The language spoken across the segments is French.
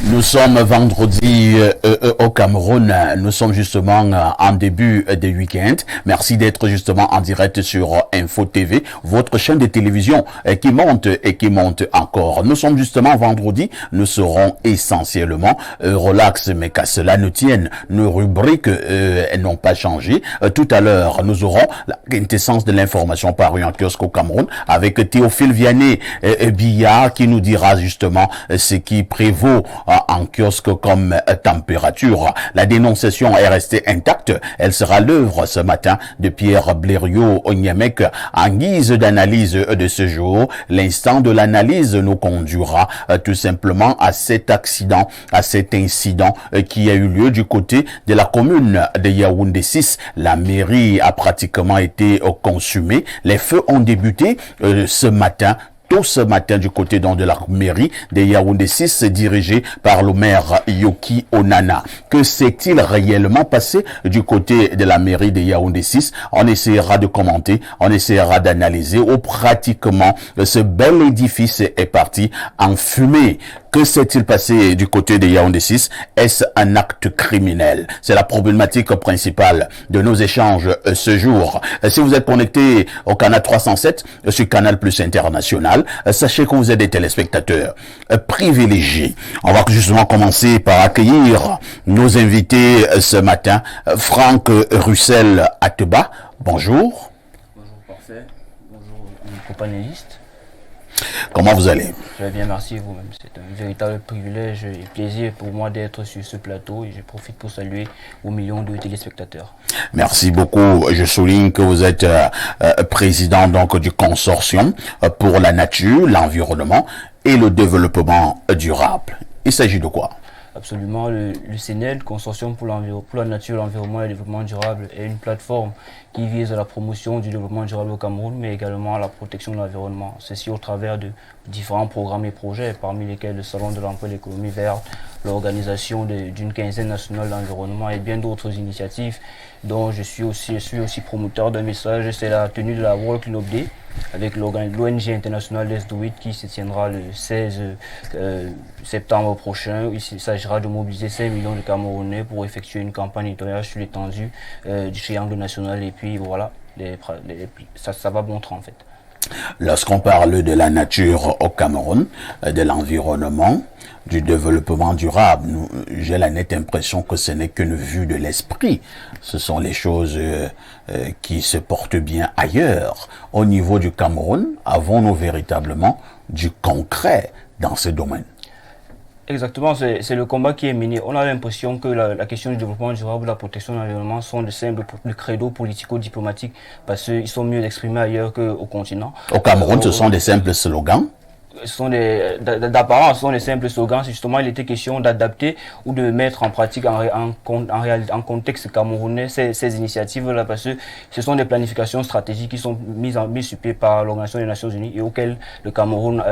Nous sommes vendredi au Cameroun. Nous sommes justement en début de week-end. Merci d'être justement en direct sur Info TV, votre chaîne de télévision qui monte et qui monte encore. Nous sommes justement vendredi. Nous serons essentiellement relax, mais qu'à cela ne tienne. Nos rubriques n'ont pas changé. Tout à l'heure, nous aurons la quintessence de l'information parue en kiosque au Cameroun avec Théophile Vianney Billard qui nous dira justement ce qui prévaut en kiosque comme température. La dénonciation est restée intacte. Elle sera l'œuvre ce matin de Pierre Blériot Onyemec en guise d'analyse de ce jour. L'instant de l'analyse nous conduira tout simplement à cet accident, à cet incident qui a eu lieu du côté de la commune de Yaoundé 6. La mairie a pratiquement été consumée. Les feux ont débuté ce matin. Tôt ce matin du côté de la mairie de Yaoundé 6 dirigée par le maire Yoki Onana. Que s'est-il réellement passé du côté de la mairie de Yaoundé 6? On essaiera de commenter, on essaiera d'analyser où pratiquement ce bel édifice est parti en fumée. Que s'est-il passé du côté de Yaoundé 6? Est-ce un acte criminel? C'est la problématique principale de nos échanges ce jour. Si vous êtes connecté au canal 307 sur Canal Plus International, sachez que vous êtes des téléspectateurs privilégiés. On va justement commencer par accueillir nos invités ce matin. Franck Russell Ateba, bonjour. Bonjour Parfait, bonjour mes panélistes. Comment vous allez? Je vais bien, merci vous-même. C'est un véritable privilège et plaisir pour moi d'être sur ce plateau et je profite pour saluer aux millions de téléspectateurs. Merci beaucoup. Je souligne que vous êtes président donc du consortium pour la nature, l'environnement et le développement durable. Il s'agit de quoi? Absolument, le CNED, Consortium pour la nature, l'environnement et le développement durable, est une plateforme qui vise à la promotion du développement durable au Cameroun, mais également à la protection de l'environnement. Ceci au travers de différents programmes et projets, parmi lesquels le Salon de l'emploi et l'économie verte, l'organisation d'une quinzaine nationale d'environnement et bien d'autres initiatives dont je suis aussi promoteur d'un message. C'est la tenue de la World Cleanup Day avec l'ONG internationale Let's Do It qui se tiendra le 16 septembre prochain. Il s'agira de mobiliser 5 millions de Camerounais pour effectuer une campagne nettoyage sur l'étendue du triangle national et puis voilà, ça va bon train en fait. Lorsqu'on parle de la nature au Cameroun, de l'environnement, du développement durable, j'ai la nette impression que ce n'est qu'une vue de l'esprit. Ce sont les choses qui se portent bien ailleurs. Au niveau du Cameroun, avons-nous véritablement du concret dans ce domaine? Exactement, c'est le combat qui est mené. On a l'impression que la question du développement durable, la protection de l'environnement sont de simples credos politico-diplomatiques parce qu'ils sont mieux exprimés ailleurs qu'au continent. Au Cameroun, ce sont des simples slogans. D'apparence, ce sont des simples slogans. Justement, il était question d'adapter ou de mettre en pratique en contexte camerounais ces initiatives-là, parce que ce sont des planifications stratégiques qui sont mises sur pied par l'Organisation des Nations Unies et auxquelles le Cameroun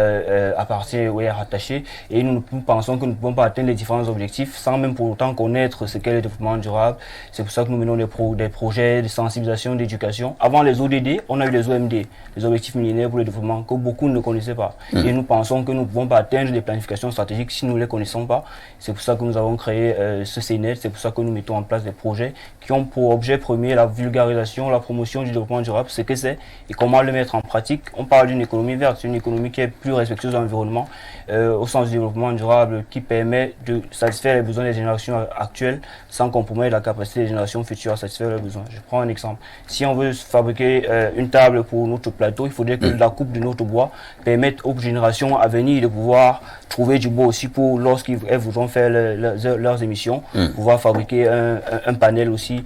appartient ou est rattaché. Et nous pensons que nous ne pouvons pas atteindre les différents objectifs sans même pour autant connaître ce qu'est le développement durable. C'est pour ça que nous menons des projets de sensibilisation, d'éducation. Avant les ODD, on a eu les OMD, les objectifs millénaires pour le développement, que beaucoup ne connaissaient pas. Et nous pensons que nous ne pouvons pas atteindre les planifications stratégiques si nous ne les connaissons pas. C'est pour ça que nous avons créé ce CNED, c'est pour ça que nous mettons en place des projets qui ont pour objet premier la vulgarisation, la promotion du développement durable, ce que c'est et comment le mettre en pratique. On parle d'une économie verte, une économie qui est plus respectueuse de l'environnement au sens du développement durable qui permet de satisfaire les besoins des générations actuelles sans compromettre la capacité des générations futures à satisfaire leurs besoins. Je prends un exemple. Si on veut fabriquer une table pour notre plateau, il faudrait que la coupe de notre bois permette aux générations à venir de pouvoir trouver du bois aussi pour lorsqu'elles voudront faire leurs émissions, pouvoir fabriquer un panel aussi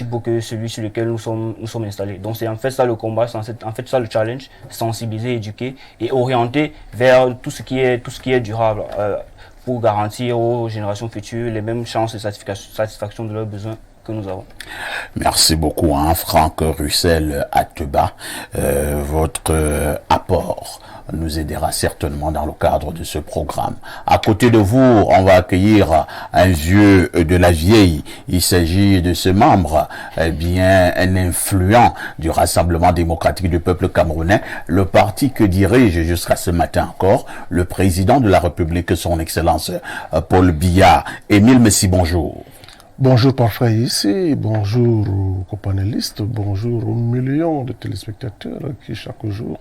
beau que celui sur lequel nous sommes installés. Donc c'est en fait ça le combat, c'est en fait ça le challenge, sensibiliser, éduquer et orienter vers tout ce qui est durable pour garantir aux générations futures les mêmes chances de satisfaction de leurs besoins que nous avons. Merci beaucoup, Franck Russell Ateba. Votre apport nous aidera certainement dans le cadre de ce programme. À côté de vous, on va accueillir un vieux de la vieille. Il s'agit de ce membre, bien un influent du Rassemblement démocratique du peuple camerounais, le parti que dirige jusqu'à ce matin encore le président de la République, son Excellence Paul Biya. Émile Messi, bonjour. Bonjour parfait ici, bonjour aux copanélistes, bonjour aux millions de téléspectateurs qui chaque jour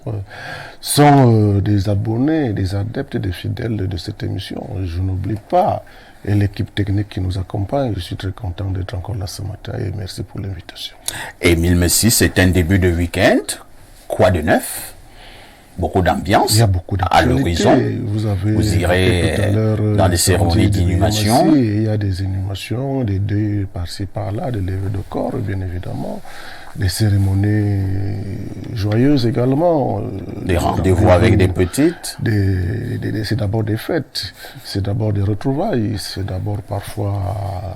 sont des abonnés, des adeptes et des fidèles de cette émission. Je n'oublie pas et l'équipe technique qui nous accompagne. Je suis très content d'être encore là ce matin et merci pour l'invitation. Émile Messi, c'est un début de week-end. Quoi de neuf? Beaucoup d'ambiance. Il y a beaucoup à l'horizon. Vous irez tout à l'heure dans des cérémonies d'inhumation. Il y a des inhumations, des deuils par-ci par-là, des levées de corps, bien évidemment. Des cérémonies joyeuses également. Des rendez-vous avec des petites. C'est d'abord des fêtes, c'est d'abord des retrouvailles, c'est d'abord parfois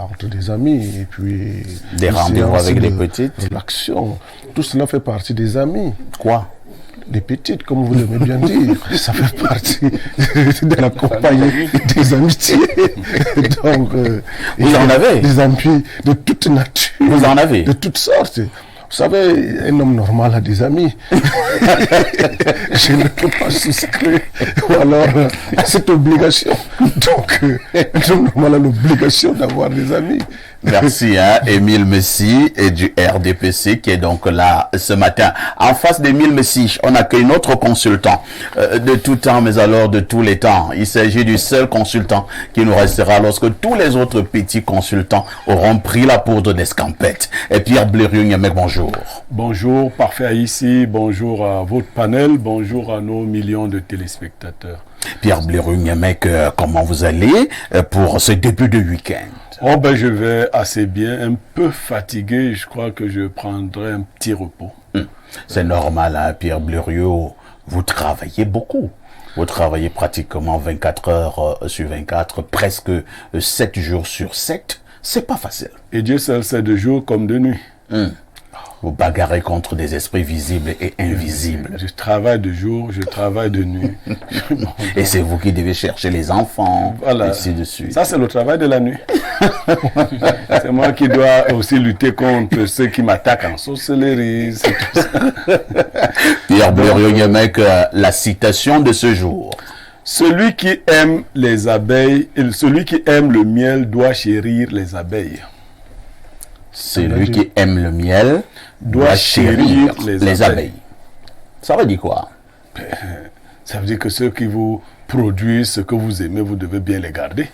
entre des amis, et puis des rendez-vous avec des petites. L'action, tout cela fait partie des amis. Quoi? Des petites, comme vous l'aimez bien dire, ça fait partie de la compagnie des amitiés. Donc, vous en avez? Des amis de toute nature. Vous en avez? De toutes sortes. Vous savez, un homme normal a des amis. Je ne peux pas souscrire. Ou alors, à cette obligation. Donc, un homme normal a l'obligation d'avoir des amis. Merci, Émile Messi et du RDPC qui est donc là ce matin. En face d'Émile Messi, on accueille notre consultant de tout temps, mais alors de tous les temps. Il s'agit du seul consultant qui nous restera lorsque tous les autres petits consultants auront pris la poudre d'escampette. Et Pierre Blériou-Nyemek, bonjour. Bonjour, parfait ici. Bonjour à votre panel. Bonjour à nos millions de téléspectateurs. Pierre Blériou-Nyemek, comment vous allez pour ce début de week-end? Oh ben je vais assez bien, un peu fatigué, je crois que je prendrai un petit repos. C'est normal, Pierre Blériot, vous travaillez beaucoup. Vous travaillez pratiquement 24 heures sur 24, presque 7 jours sur 7. C'est pas facile. Et Dieu seul sait de jour comme de nuit. Vous bagarrez contre des esprits visibles et invisibles. Je travaille de jour, je travaille de nuit. Et c'est vous qui devez chercher les enfants, voilà. Ainsi de suite. Ça, c'est le travail de la nuit. C'est moi qui dois aussi lutter contre ceux qui m'attaquent en sorcellerie. Pierre Blériot-Nyemek, la citation de ce jour. Celui qui aime les abeilles, celui qui aime le miel doit chérir les abeilles. Celui qui aime le miel doit chérir les abeilles. Ça veut dire quoi? Ça veut dire que ceux qui vous produisent ce que vous aimez, vous devez bien les garder.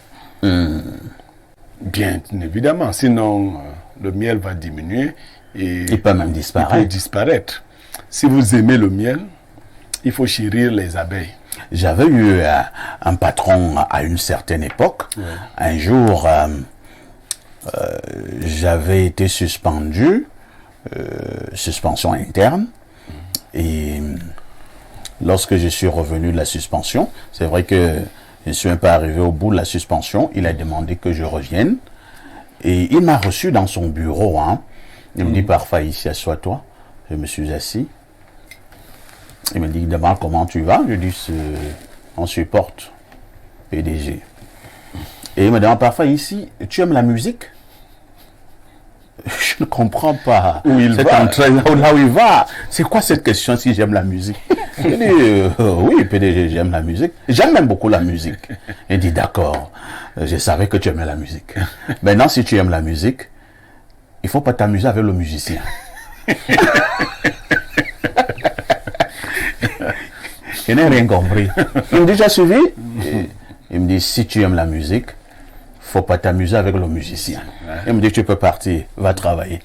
Bien évidemment, sinon le miel va diminuer et il peut même disparaître. Il peut disparaître. Si vous aimez le miel, il faut chérir les abeilles. J'avais eu un patron à une certaine époque. Ouais. Un jour, j'avais été suspendu, suspension interne, et lorsque je suis revenu de la suspension, c'est vrai que je ne suis même pas arrivé au bout de la suspension, il a demandé que je revienne, et il m'a reçu dans son bureau, il me dit, parfois ici, assois-toi. Je me suis assis, il me dit, il demande comment tu vas, je dis, on supporte, PDG. Et il me demande parfois ici, tu aimes la musique? Je ne comprends pas. Où il va? Là où il va. C'est quoi cette question si j'aime la musique? Il dit, oui, PDG, j'aime la musique. J'aime même beaucoup la musique. Il dit, d'accord, je savais que tu aimais la musique. Maintenant, si tu aimes la musique, il ne faut pas t'amuser avec le musicien. Je n'ai rien compris. Il me dit, tu as suivi? Il me dit, si tu aimes la musique, faut pas t'amuser avec le musicien. Il me dit, tu peux partir, va travailler.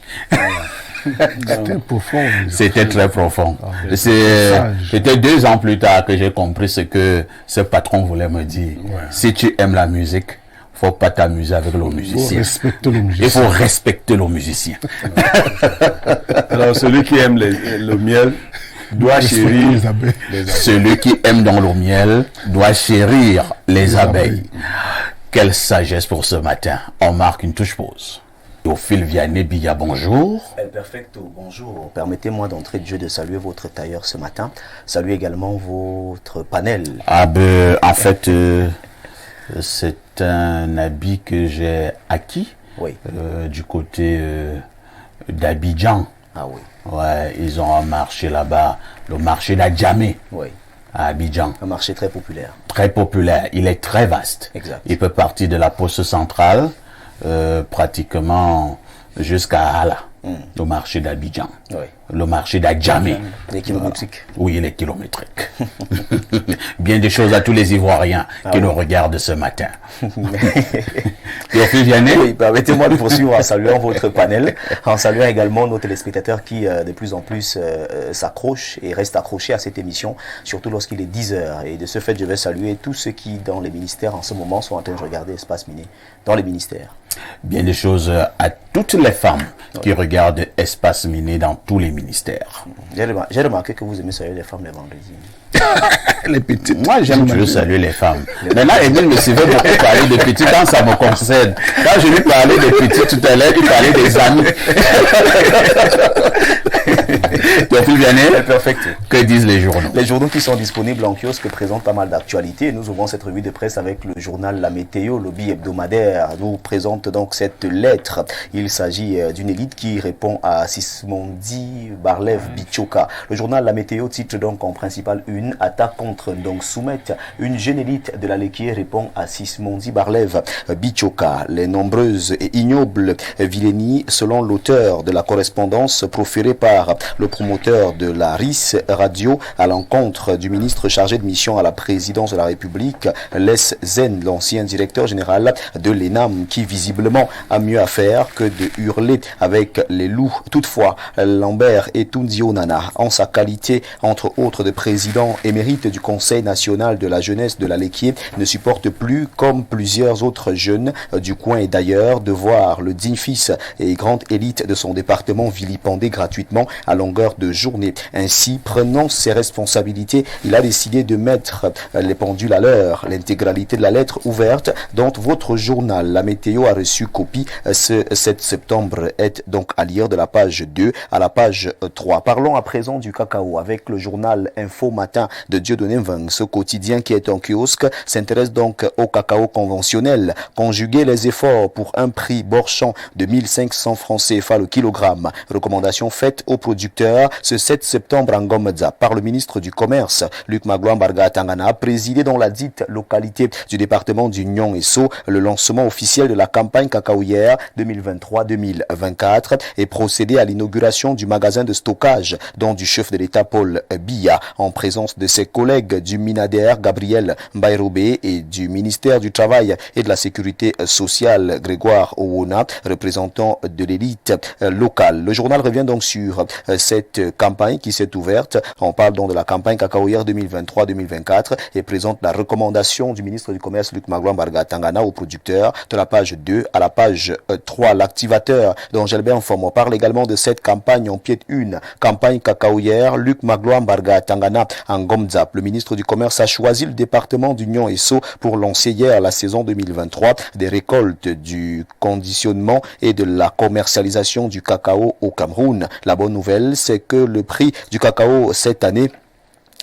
C'était profond. C'était très profond. C'était 2 ans plus tard que j'ai compris ce que ce patron voulait me dire. Ouais. Si tu aimes la musique, faut pas t'amuser avec le musicien. Il faut respecter le musicien. Alors, celui qui aime le miel doit chérir les abeilles. Celui qui aime dans le miel doit chérir les abeilles. Quelle sagesse pour ce matin. On marque une touche pause. Théophile Vianney Biya, bonjour. El Perfecto, bonjour. Permettez-moi d'entrer de jeu de saluer votre tailleur ce matin. Saluer également votre panel. En fait, c'est un habit que j'ai acquis du côté d'Abidjan. Ah oui. Ouais, ils ont un marché là-bas, le marché d'Adjamé. Oui. À Abidjan. Un marché très populaire. Très populaire. Il est très vaste. Exact. Il peut partir de la poste centrale, pratiquement jusqu'à Hala, le marché d'Abidjan. Oui. Le marché d'Adjamé. Les kilométriques. Oui, les kilométriques. Bien des choses à tous les Ivoiriens qui nous regardent ce matin. Théophile Vianney. Oui, permettez-moi de poursuivre en saluant votre panel, en saluant également nos téléspectateurs qui de plus en plus s'accrochent et restent accrochés à cette émission, surtout lorsqu'il est 10h. Et de ce fait, je vais saluer tous ceux qui, dans les ministères, en ce moment, sont en train de regarder Espace Miné dans les ministères. Bien des choses à toutes les femmes qui regardent Espace Miné dans tous les ministères. J'ai remarqué que vous aimez saluer les femmes les vendredis. Les petites. Moi, j'aime toujours saluer les femmes. Maintenant, Emile me suivait beaucoup parler des petites quand ça me concerne. Quand je lui parlais des petites tout à l'heure, il parlait des amis. Théophile Vianney, Perfect. que disent les journaux? Les journaux qui sont disponibles en kiosque présentent pas mal d'actualités. Nous ouvrons cette revue de presse avec le journal La Météo, le bi-hebdomadaire, nous présente donc cette lettre. Il s'agit d'une élite qui répond à Sismondi Barlev Bichoka. Le journal La Météo titre donc en principale une attaque contre donc Soumet. Une jeune élite de la Léquier répond à Sismondi Barlev Bichoka. Les nombreuses et ignobles vilainies selon l'auteur de la correspondance proférée par le promoteur de la RIS Radio à l'encontre du ministre chargé de mission à la présidence de la République, Les Zen, l'ancien directeur général de l'ENAM, qui visiblement a mieux à faire que de hurler avec les loups. Toutefois, Lambert Etundi Onana, en sa qualité, entre autres, de président émérite du Conseil national de la jeunesse de la Léquier, ne supporte plus, comme plusieurs autres jeunes du coin et d'ailleurs, de voir le digne fils et grande élite de son département vilipendé gratuitement à longueur de journée. Ainsi, prenant ses responsabilités, il a décidé de mettre les pendules à l'heure. L'intégralité de la lettre ouverte dont votre journal La Météo a reçu copie ce 7 septembre est donc à lire de la page 2 à la page 3. Parlons à présent du cacao avec le journal Info Matin de Dieudonné Mveng. Ce quotidien qui est en kiosque s'intéresse donc au cacao conventionnel. Conjuguer les efforts pour un prix borchant de 1500 francs CFA le kilogramme. Recommandation faite aux producteurs ce 7 septembre en Gomedza par le ministre du Commerce, Luc Magloire Barga Tangana, présidé dans la dite localité du département du Nyon et So le lancement officiel de la campagne cacaoyère 2023-2024 et procédé à l'inauguration du magasin de stockage dont du chef de l'État Paul Biya en présence de ses collègues du Minader Gabriel Mbairobé et du ministère du Travail et de la Sécurité sociale Grégoire Owona, représentant de l'élite locale. Le journal revient donc sur cette campagne qui s'est ouverte. On parle donc de la campagne cacaoyère 2023-2024 et présente la recommandation du ministre du Commerce Luc Magloire Barga Tangana aux producteurs de la page 2 à la page 3. L'activateur dont Gelbert Informe parle également de cette campagne en pied une. Campagne cacaoyère Luc Magloire Barga Tangana en Gomdzap. Le ministre du Commerce a choisi le département d'Union et So pour lancer hier la saison 2023 des récoltes, du conditionnement et de la commercialisation du cacao au Cameroun. La bonne nouvelle, c'est que le prix du cacao cette année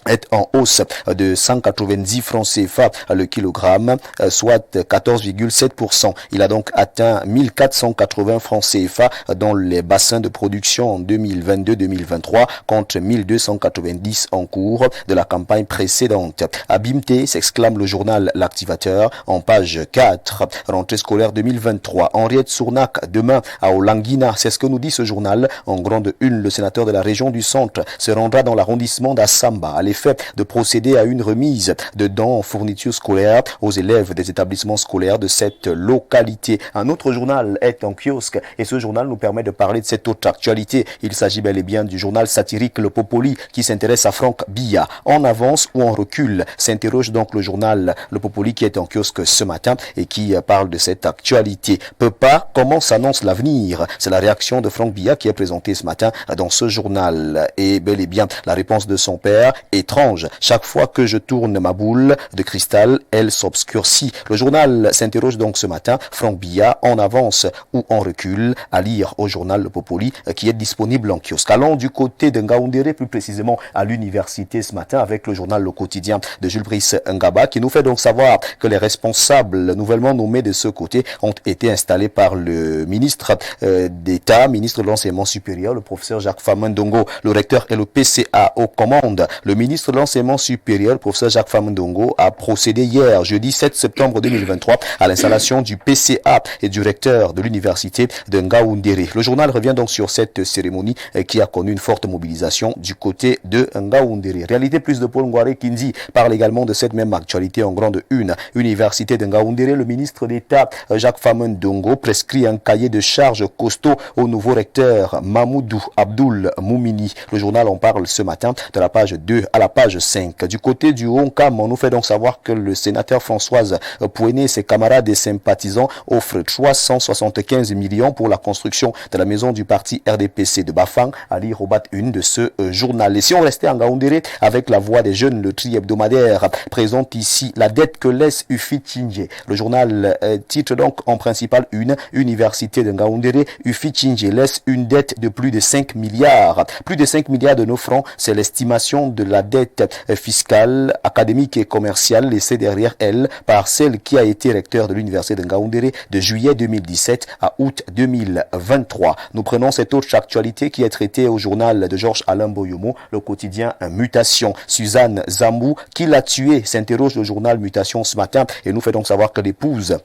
est en hausse de 190 francs CFA le kilogramme, soit 14,7%. Il a donc atteint 1480 francs CFA dans les bassins de production en 2022-2023 contre 1290 en cours de la campagne précédente. Abimté, s'exclame le journal L'Activateur en page 4. Rentrée scolaire 2023. Henriette Sournac demain à Olanguina. C'est ce que nous dit ce journal. En grande une, le sénateur de la région du centre se rendra dans l'arrondissement d'Assamba à l'effet de procéder à une remise de dons en fourniture scolaire aux élèves des établissements scolaires de cette localité. Un autre journal est en kiosque et ce journal nous permet de parler de cette autre actualité. Il s'agit bel et bien du journal satirique Le Popoli qui s'intéresse à Franck Biya. En avance ou en recul, s'interroge donc le journal Le Popoli qui est en kiosque ce matin et qui parle de cette actualité. Peut pas, comment s'annonce l'avenir? C'est la réaction de Franck Biya qui est présentée ce matin dans ce journal. Et bel et bien, la réponse de son père est étrange. Chaque fois que je tourne ma boule de cristal, elle s'obscurcit. Le journal s'interroge donc ce matin. Franck Biya, en avance ou en recul, à lire au journal Le Popoli qui est disponible en kiosque. Allons du côté de Ngaoundéré, plus précisément à l'université ce matin avec le journal Le Quotidien de Jules Brice Ngaba qui nous fait donc savoir que les responsables nouvellement nommés de ce côté ont été installés par le ministre d'État, ministre de l'Enseignement supérieur, le professeur Jacques Famendongo. Le recteur et le PCA aux commandes. Le ministre de l'Enseignement supérieur, le professeur Jacques Famendongo, a procédé hier, jeudi 7 septembre 2023, à l'installation du PCA et du recteur de l'université de Ngaoundéré. Le journal revient donc sur cette cérémonie qui a connu une forte mobilisation du côté de Ngaoundéré. Réalité plus de Paul Ngouaré Kinzi parle également de cette même actualité en grande une. Université de Ngaoundéré, le ministre d'État Jacques Famendongo prescrit un cahier de charges costaud au nouveau recteur Mamoudou Abdoul Moumini. Le journal en parle ce matin de la page 2 à la page 5. Du côté du Honkam, on nous fait donc savoir que le sénateur Françoise Pouené et ses camarades et sympathisants offrent 375 millions pour la construction de la maison du parti RDPC de Bafang, à lire au bat 1 de ce journal. Et si on restait en Ngaoundéré avec la voix des jeunes, le tri hebdomadaire présente ici la dette que laisse Ufi Tchinje. Le journal titre donc en principal une université de Ngaoundéré. Ufi Tchinje laisse une dette de plus de 5 milliards. Plus de 5 milliards de nos francs, c'est l'estimation de la dette fiscale, académique et commerciale laissée derrière elle par celle qui a été recteur de l'université de Ngaoundéré de juillet 2017 à août 2023. Nous prenons cette autre actualité qui est traitée au journal de Georges Alain Boyomo, le quotidien Mutation. Suzanne Zambou, qui l'a tué, s'interroge le journal Mutation ce matin et nous fait donc savoir que l'épouse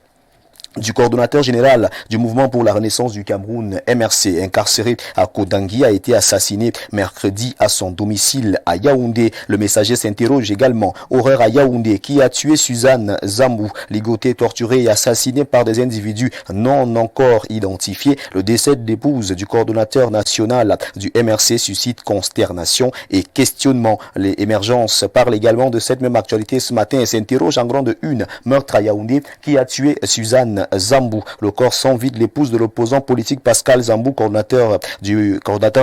du coordonnateur général du mouvement pour la renaissance du Cameroun, MRC, incarcéré à Kodangui, a été assassiné mercredi à son domicile à Yaoundé. Le messager s'interroge également. Horreur à Yaoundé, qui a tué Suzanne Zambou, ligotée, torturée et assassinée par des individus non encore identifiés. Le décès de l'épouse du coordonnateur national du MRC suscite consternation et questionnement. Les émergences parlent également de cette même actualité ce matin et s'interrogent en grande une. Meurtre à Yaoundé, qui a tué Suzanne Zambou. Le corps sans vie de l'épouse de l'opposant politique Pascal Zambou, coordonnateur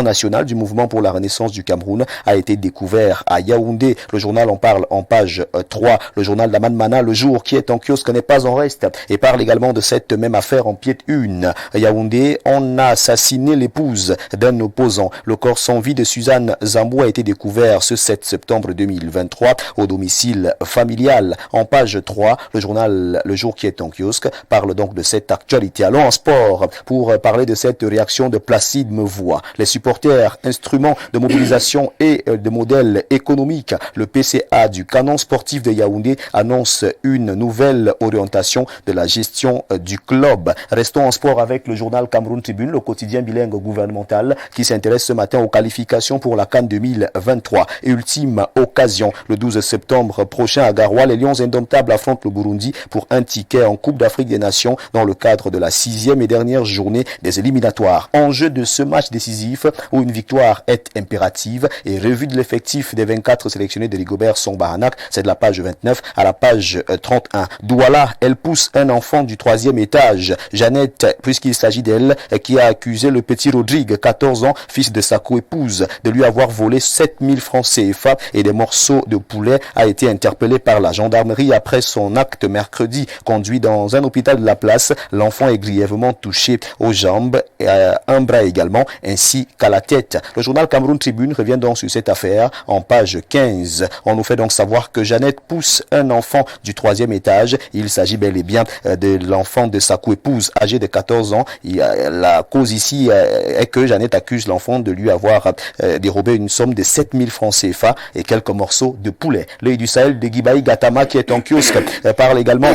national du mouvement pour la renaissance du Cameroun, a été découvert à Yaoundé. Le journal en parle en page 3. Le journal d'Aman Mana, Le Jour, qui est en kiosque, n'est pas en reste et parle également de cette même affaire en pied une. Yaoundé, on a assassiné l'épouse d'un opposant. Le corps sans vie de Suzanne Zambou a été découvert ce 7 septembre 2023 au domicile familial. En page 3, le journal Le Jour, qui est en kiosque, parle donc de cette actualité. Allons en sport pour parler de cette réaction de Placide Mevois. Les supporters, instruments de mobilisation et de modèle économique. Le PCA du canon sportif de Yaoundé annonce une nouvelle orientation de la gestion du club. Restons en sport avec le journal Cameroun Tribune, le quotidien bilingue gouvernemental qui s'intéresse ce matin aux qualifications pour la CAN 2023. Et ultime occasion, le 12 septembre prochain à Garoua, les Lions indomptables affrontent le Burundi pour un ticket en Coupe d'Afrique des Nations dans le cadre de la 6e et dernière journée des éliminatoires. Enjeu de ce match décisif où une victoire est impérative et revue de l'effectif des 24 sélectionnés de Rigobert Song-Baranak, c'est de la page 29 à la page 31. Douala, elle pousse un enfant du 3e étage. Jeannette, puisqu'il s'agit d'elle, qui a accusé le petit Rodrigue, 14 ans, fils de sa coépouse, de lui avoir volé 7000 francs CFA et des morceaux de poulet, a été interpellée par la gendarmerie après son acte mercredi. Conduit dans un hôpital de la place, l'enfant est grièvement touché aux jambes et à un bras également, ainsi qu'à la tête. Le journal Cameroun Tribune revient donc sur cette affaire en page 15. On nous fait donc savoir que Jeannette pousse un enfant du 3e étage. Il s'agit bel et bien de l'enfant de sa coépouse âgée de 14 ans. La cause ici est que Jeannette accuse l'enfant de lui avoir dérobé une somme de 7000 francs CFA et quelques morceaux de poulet. L'œil du Sahel de Guibaï Gatama, qui est en kiosque, parle également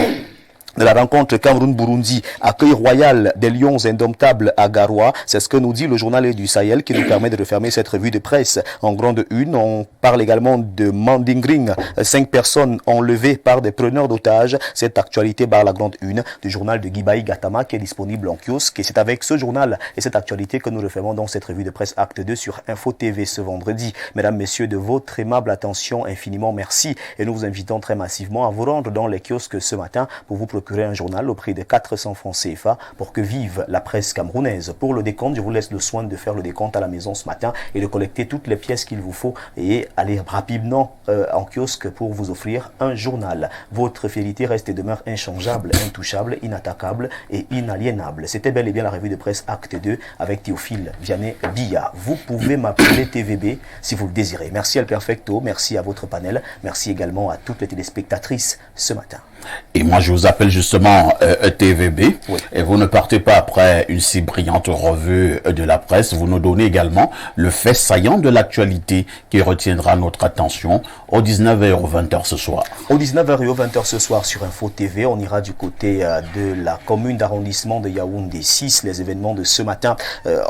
de la rencontre Cameroun-Burundi, accueil royal des Lions indomptables à Garoua. C'est ce que nous dit le journal du Sahel qui nous permet de refermer cette revue de presse en grande une. On parle également de Mandingring, 5 personnes enlevées par des preneurs d'otages. Cette actualité barre la grande une du journal de Guibaï Gatama qui est disponible en kiosque. Et c'est avec ce journal et cette actualité que nous refermons donc cette revue de presse acte 2 sur Info TV ce vendredi. Mesdames, messieurs, de votre aimable attention, infiniment merci. Et nous vous invitons très massivement à vous rendre dans les kiosques ce matin pour vous procurer un journal au prix de 400 francs CFA pour que vive la presse camerounaise. Pour le décompte, je vous laisse le soin de faire le décompte à la maison ce matin et de collecter toutes les pièces qu'il vous faut et aller rapidement en kiosque pour vous offrir un journal. Votre fidélité reste et demeure inchangeable, intouchable, inattaquable et inaliénable. C'était bel et bien la revue de presse Acte 2 avec Théophile Vianney-Biya. Vous pouvez m'appeler TVB si vous le désirez. Merci à El Perfecto, merci à votre panel, merci également à toutes les téléspectatrices ce matin. Et moi, je vous appelle justement TVB. Oui. Et vous ne partez pas après une si brillante revue de la presse. Vous nous donnez également le fait saillant de l'actualité qui retiendra notre attention au 19h et au 20h ce soir. Au 19h et au 20h ce soir sur Info TV, on ira du côté de la commune d'arrondissement de Yaoundé 6. Les événements de ce matin,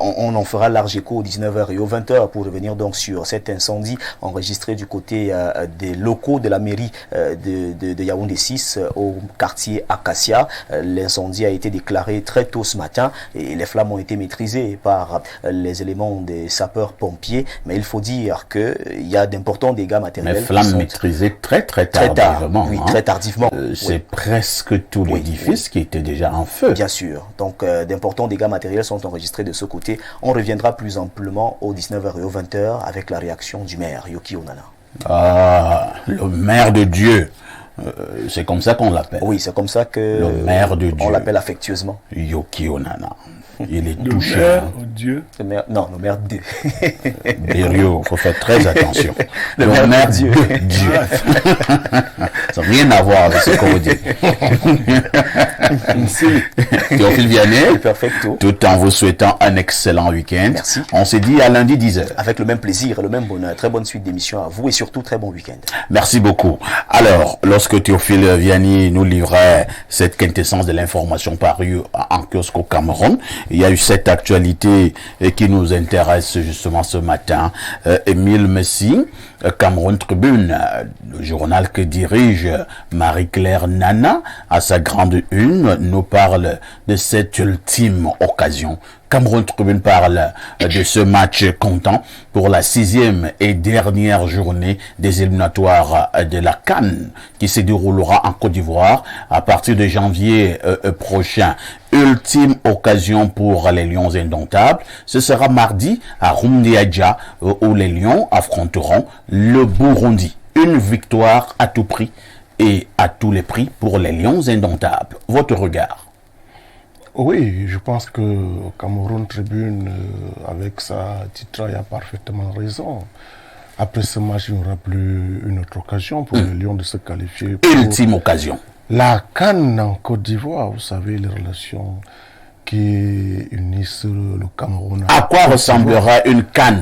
on en fera large écho au 19h et au 20h pour revenir donc sur cet incendie enregistré du côté des locaux de la mairie de Yaoundé 6 au quartier Acacia. L'incendie a été déclaré très tôt ce matin et les flammes ont été maîtrisées par les éléments des sapeurs-pompiers, mais il faut dire qu'il y a d'importants dégâts matériels. Mais flammes maîtrisées très tardivement. Tard, oui, très tardivement. C'est presque tout l'édifice qui était déjà en feu. Bien sûr. Donc d'importants dégâts matériels sont enregistrés de ce côté. On reviendra plus amplement au 19h et au 20h avec la réaction du maire, Yoki Onana. Ah, le maire de Dieu. C'est comme ça qu'on l'appelle. Oui, c'est comme ça que le maire de Dieu. On l'appelle affectueusement. Yoki Onana. Il est Le touché. maire, Dieu. Le maire, non, le maire de Berio, il faut faire très attention. Le maire de Dieu. Dieu. Ça n'a rien à voir avec ce qu'on dit. Théophile Vianney, Perfecto. tout en vous souhaitant un excellent week-end. Merci. On se dit à lundi 10h. Avec le même plaisir et le même bonheur. Très bonne suite d'émissions à vous et surtout très bon week-end. Merci beaucoup. Alors, lorsque Théophile Vianney nous livrait cette quintessence de l'information parue en kiosque au Cameroun, il y a eu cette actualité qui nous intéresse justement ce matin. Émile Messi, Cameroun Tribune, le journal que dirige Marie-Claire Nana, à sa grande une, nous parle de cette ultime occasion. Cameroun Tribune parle de ce match comptant pour la 6e et dernière journée des éliminatoires de la CAN qui se déroulera en Côte d'Ivoire à partir de janvier prochain. Ultime occasion pour les Lions indomptables. Ce sera mardi à Rumdiadja où les Lions affronteront le Burundi. Une victoire à tout prix et à tous les prix pour les Lions indomptables. Votre regard? Oui, je pense que Cameroun Tribune, avec sa titraille, a parfaitement raison. Après ce match, il n'y aura plus une autre occasion pour les Lions de se qualifier. Ultime occasion. La CAN en Côte d'Ivoire, vous savez, les relations qui unissent le Cameroun. À quoi ressemblera une CAN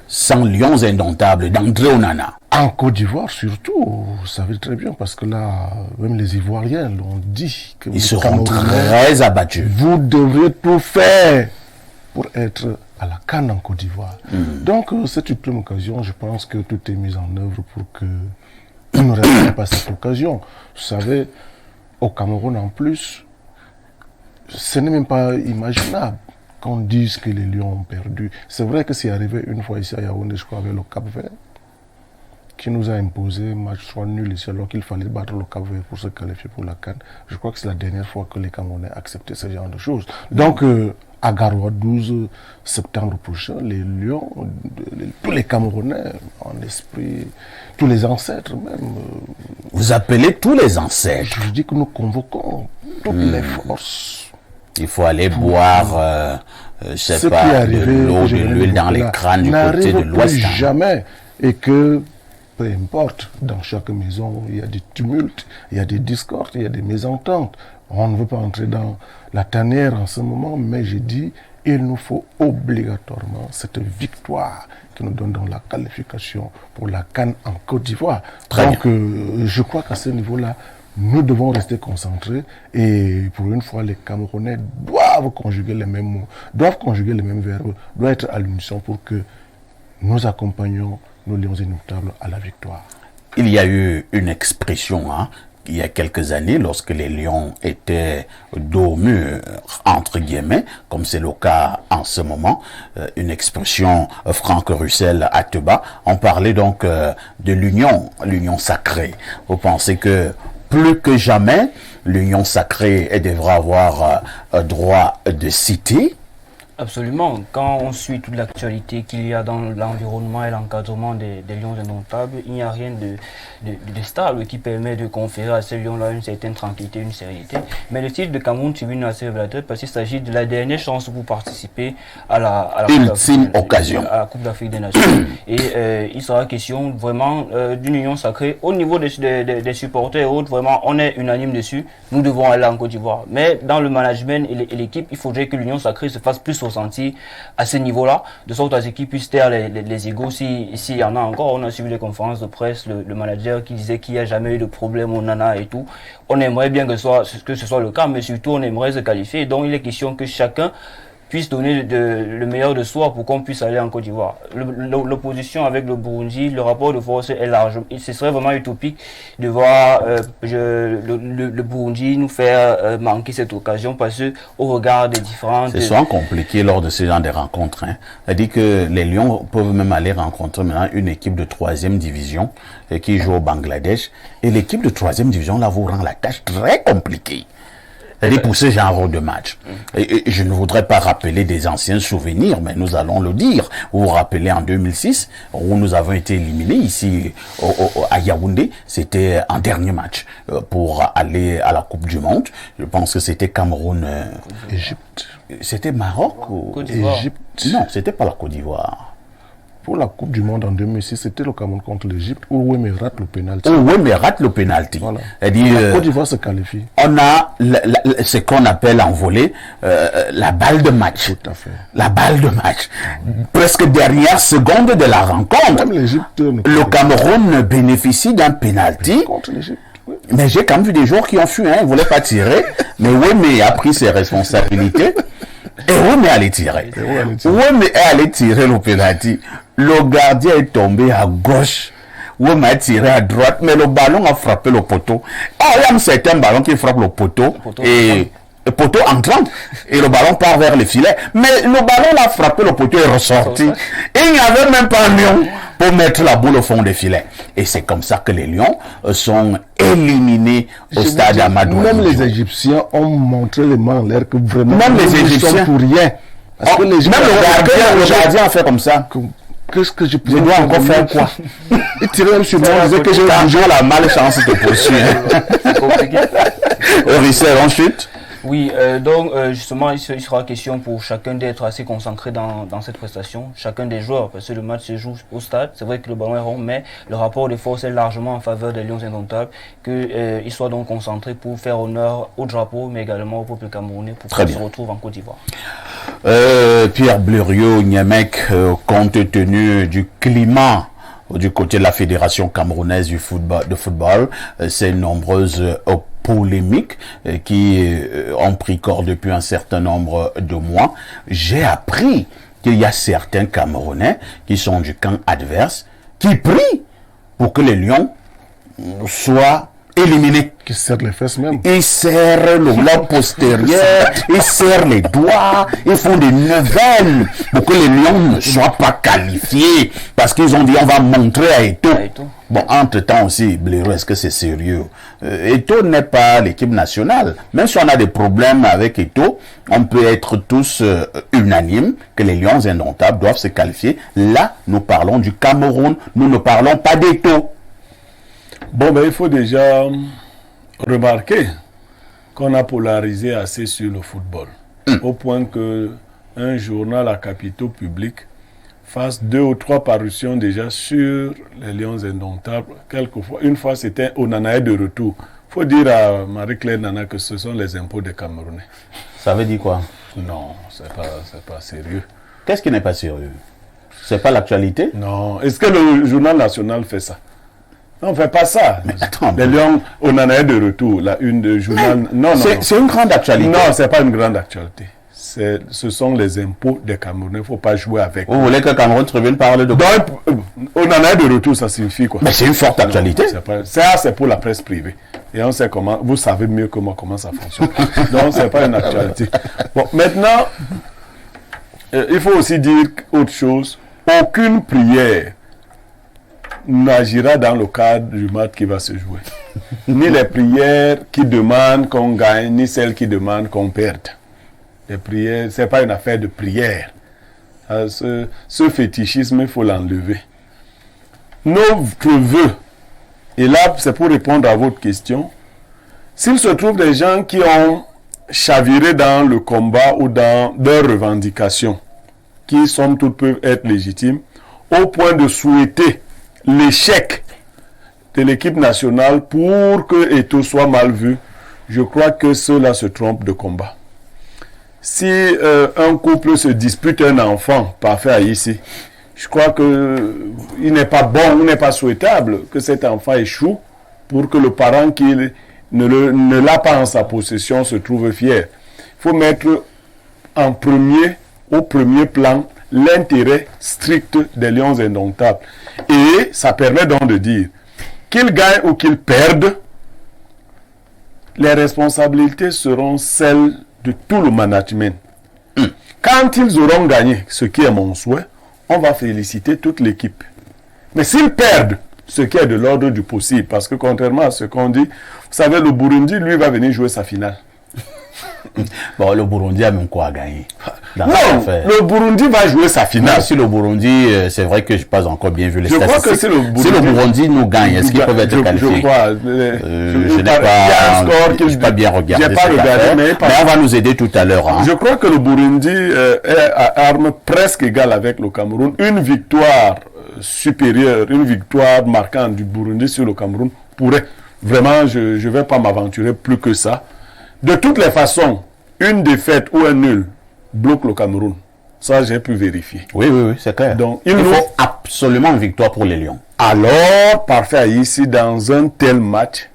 sans Lions indomptables d'André Onana? En Côte d'Ivoire surtout, vous savez très bien, parce que là, même les Ivoiriens l'ont dit. Que Ils seront très abattus. Vous devrez tout faire pour être à la CAN en Côte d'Ivoire. Donc, c'est une première occasion. Je pense que tout est mis en œuvre pour que on ne rate pas cette occasion. Vous savez, au Cameroun en plus, ce n'est même pas imaginable qu'on dise que les Lions ont perdu. C'est vrai que c'est arrivé une fois ici à Yaoundé, je crois, avec le Cap-Vert, qui nous a imposé un match soit nul ici, alors qu'il fallait battre le Cap-Vert pour se qualifier pour la CAN. Je crois que c'est la dernière fois que les Camerounais acceptaient ce genre de choses. Donc, à Garoua, 12 septembre prochain, les Lions, tous les Camerounais, en esprit, tous les ancêtres même. Vous appelez tous les ancêtres. Je dis que nous convoquons toutes les forces. Il faut aller boire, je sais Ce pas, qui est arrivé, de l'eau, de l'huile dans les crânes du côté de l'Ouest. N'arrive plus jamais. Et que, peu importe, dans chaque maison, il y a des tumultes, il y a des discordes, il y a des mésententes. On ne veut pas entrer dans la tanière en ce moment, mais j'ai dit, il nous faut obligatoirement cette victoire qui nous donne dans la qualification pour la CAN en Côte d'Ivoire. Donc, je crois qu'à ce niveau-là, nous devons rester concentrés et pour une fois, les Camerounais doivent conjuguer les mêmes mots, doivent conjuguer les mêmes verbes, doivent être à l'unisson pour que nous accompagnions nos Lions indomptables à la victoire. Il y a eu une expression, il y a quelques années, lorsque les Lions étaient dos au mur, entre guillemets, comme c'est le cas en ce moment, une expression Franck Russell à Teba, on parlait donc de l'union sacrée. Vous pensez que plus que jamais, l'Union sacrée devra avoir droit de citer. Absolument. Quand on suit toute l'actualité qu'il y a dans l'environnement et l'encadrement des lions indomptables, il n'y a rien de stable qui permet de conférer à ces lions-là une certaine tranquillité, une sérénité. Mais le titre de Cameroun Tribune est assez révélateur parce qu'il s'agit de la dernière chance pour participer à la ultime occasion à la Coupe d'Afrique des Nations. Et il sera question vraiment d'une union sacrée. Au niveau des supporters et autres, vraiment, on est unanime dessus. Nous devons aller en Côte d'Ivoire. Mais dans le management et l'équipe, il faudrait que l'union sacrée se fasse plus ressenti à ce niveau-là, de sorte à ce qu'ils puissent taire les égos s'il y en a encore. On a suivi les conférences de presse, le manager qui disait qu'il n'y a jamais eu de problème au Nana et tout. On aimerait bien que ce soit le cas, mais surtout on aimerait se qualifier. Donc il est question que chacun puisse donner le meilleur de soi pour qu'on puisse aller en Côte d'Ivoire. L'opposition avec le Burundi, le rapport de force est large. Ce serait vraiment utopique de voir le Burundi nous faire manquer cette occasion parce que au regard des différentes... C'est souvent compliqué lors de ce genre de rencontres. C'est-à-dire que les Lions peuvent même aller rencontrer maintenant une équipe de 3e division qui joue au Bangladesh. Et l'équipe de 3e division là vous rend la tâche très compliquée. C'est-à-dire pour ce genre de match. Et je ne voudrais pas rappeler des anciens souvenirs, mais nous allons le dire. Vous vous rappelez en 2006, où nous avons été éliminés ici à Yaoundé, c'était un dernier match pour aller à la Coupe du Monde. Je pense que c'était Cameroun... Égypte. C'était Maroc ou Égypte. Non, c'était pas la Côte d'Ivoire. Pour la Coupe du Monde en 2006, c'était le Cameroun contre l'Égypte où Wemé rate le pénalty. Wemé rate le pénalty. Voilà. La Côte d'Ivoire se qualifie. On a ce qu'on appelle en volée la balle de match. Tout à fait. La balle de match. Presque dernière seconde de la rencontre. Même l'Égypte. Le Cameroun bénéficie d'un pénalty. Contre l'Égypte. Oui. Mais j'ai quand même vu des joueurs qui ont fui, ils ne voulaient pas tirer. Mais Wemé a pris ses responsabilités. Et Wemé allait tirer. Wemé allait tirer le pénalty. Le gardien est tombé à gauche. Wemé a tiré à droite, mais le ballon a frappé le poteau. Il y a un certain ballon qui frappe le poteau. Et le poteau entrant. Et le ballon part vers le filet. Mais le ballon a frappé le poteau et est ressorti. Et il n'y avait même pas un lion pour mettre la boule au fond des filets. Et c'est comme ça que les Lions sont éliminés au stade Amadou. Même les Égyptiens ont montré les mains en l'air que vraiment même les Égyptiens sont pour rien. Parce que les même le gardien a fait comme ça. Qu'est-ce que je dois encore faire quoi? Il tirait même sur moi, il disait que j'ai toujours la malchance de poursuivre. C'est compliqué. Risser ensuite. Oui, donc justement, il sera question pour chacun d'être assez concentré dans cette prestation, chacun des joueurs, parce que le match se joue au stade. C'est vrai que le ballon est rond, mais le rapport de force est largement en faveur des Lions indomptables, qu'ils soient donc concentrés pour faire honneur au drapeau, mais également au peuple camerounais, pour qu'ils se retrouvent en Côte d'Ivoire. Pierre Blériot-Niamec, compte tenu du climat du côté de la Fédération camerounaise de football, ces nombreuses polémiques qui ont pris corps depuis un certain nombre de mois, j'ai appris qu'il y a certains Camerounais qui sont du camp adverse qui prient pour que les Lions soient éliminés. Qui serrent les fesses même. Ils serrent le lobe postérieur, ils serrent les doigts, ils font des neuvaines pour que les Lions ne soient pas qualifiés. Parce qu'ils ont dit on va montrer à Eto'o. Bon, entre-temps aussi, Blériot, est-ce que c'est sérieux? Eto'o n'est pas l'équipe nationale. Même si on a des problèmes avec Eto'o, on peut être tous unanimes que les Lions indomptables doivent se qualifier. Là, nous parlons du Cameroun, nous ne parlons pas d'Eto'o. Bon, ben, il faut déjà remarquer qu'on a polarisé assez sur le football. Au point que un journal à capitaux publics fasse 2 ou 3 parutions déjà sur les Lions indomptables. Quelquefois, une fois c'était au Nanaé de retour. Il faut dire à Marie-Claire Nana que ce sont les impôts des Camerounais. Ça veut dire quoi? Non, c'est pas sérieux. Qu'est-ce qui n'est pas sérieux? C'est pas l'actualité? Non. Est-ce que le journal national fait ça? Non, on ne fait pas ça. Mais attends. Les Lions, on en a de retour, la une de journal. Non. C'est une grande actualité. Non, ce n'est pas une grande actualité. Ce sont les impôts des Camerounais. Il ne faut pas jouer avec. Vous voulez que Cameroun Tribune parle de quoi? Donc, on en a de retour, ça signifie quoi? Mais c'est une forte actualité. Ça, c'est pour la presse privée. Et on sait comment, vous savez mieux comment ça fonctionne. Donc, ce n'est pas une actualité. Bon, maintenant, il faut aussi dire autre chose. Aucune prière n'agira dans le cadre du match qui va se jouer. Ni les prières qui demandent qu'on gagne, ni celles qui demandent qu'on perde. Les prières, ce n'est pas une affaire de prière. Ce fétichisme, il faut l'enlever. Notre vœu, et là, c'est pour répondre à votre question, s'il se trouve des gens qui ont chaviré dans le combat ou dans leurs revendications, qui somme toute peuvent être légitimes, au point de souhaiter l'échec de l'équipe nationale pour que Eto'o soit mal vu, je crois que ceux-là se trompent de combat. Si un couple se dispute un enfant parfait ici, je crois que il n'est pas bon ou n'est pas souhaitable que cet enfant échoue pour que le parent qui ne l'a pas en sa possession se trouve fier. Il faut mettre au premier plan l'intérêt strict des Lions indomptables. Et ça permet donc de dire qu'ils gagnent ou qu'ils perdent, les responsabilités seront celles de tout le management. Quand ils auront gagné, ce qui est mon souhait, on va féliciter toute l'équipe. Mais s'ils perdent, ce qui est de l'ordre du possible, parce que contrairement à ce qu'on dit, vous savez, le Burundi, lui, va venir jouer sa finale. Bon, le Burundi a même quoi à gagner. Non, le Burundi va jouer sa finale. Non, si le Burundi, c'est vrai que je n'ai pas encore bien vu les statistiques. Je crois que si le Burundi nous gagne, est-ce qu'ils peuvent être qualifiés? Je crois. Je n'ai pas bien regardé. Mais on va nous aider tout à l'heure. Hein. Je crois que le Burundi est à armes presque égales avec le Cameroun. Une victoire supérieure, une victoire marquante du Burundi sur le Cameroun pourrait. Vraiment, je ne vais pas m'aventurer plus que ça. De toutes les façons, une défaite ou un nul bloque le Cameroun. Ça, j'ai pu vérifier. Oui, c'est clair. Donc, il faut absolument une victoire pour les Lions. Alors, parfait, ici, dans un tel match,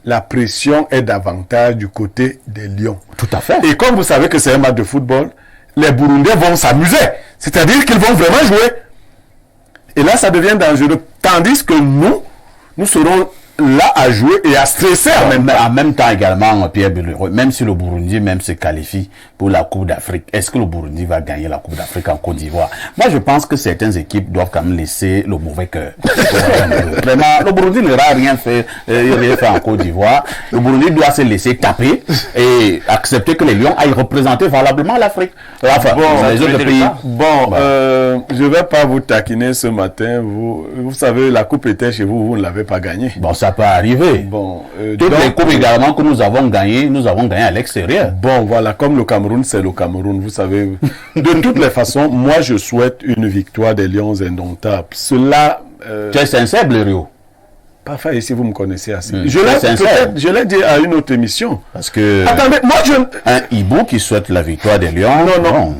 la pression est davantage du côté des Lions. Tout à fait. Et comme vous savez que c'est un match de football, les Burundais vont s'amuser. C'est-à-dire qu'ils vont vraiment jouer. Et là, ça devient dangereux. Tandis que nous serons là à jouer et à stresser en même temps également, Pierre Belleroy, même si le Burundi même se qualifie pour la Coupe d'Afrique, est-ce que le Burundi va gagner la Coupe d'Afrique en Côte d'Ivoire? Moi, je pense que certaines équipes doivent quand même laisser le mauvais cœur. Vraiment, le Burundi n'aura rien fait en Côte d'Ivoire. Le Burundi doit se laisser taper et accepter que les Lions aillent représenter valablement l'Afrique. Enfin, les autres pays. Je ne vais pas vous taquiner ce matin. Vous savez, la coupe était chez vous, vous ne l'avez pas gagnée. Bon, ça peut arriver. Bon, toutes les coupes également que nous avons gagnées à l'extérieur. Bon, voilà, comme le Cameroun, c'est le Cameroun, vous savez. De toutes les façons, moi, je souhaite une victoire des Lions indomptables. Cela... Tu es sincère, Blériot? Parfait, ici, vous me connaissez assez. Je l'ai dit à une autre émission. Parce que... Attendez, moi, un hibou qui souhaite la victoire des Lions... Non.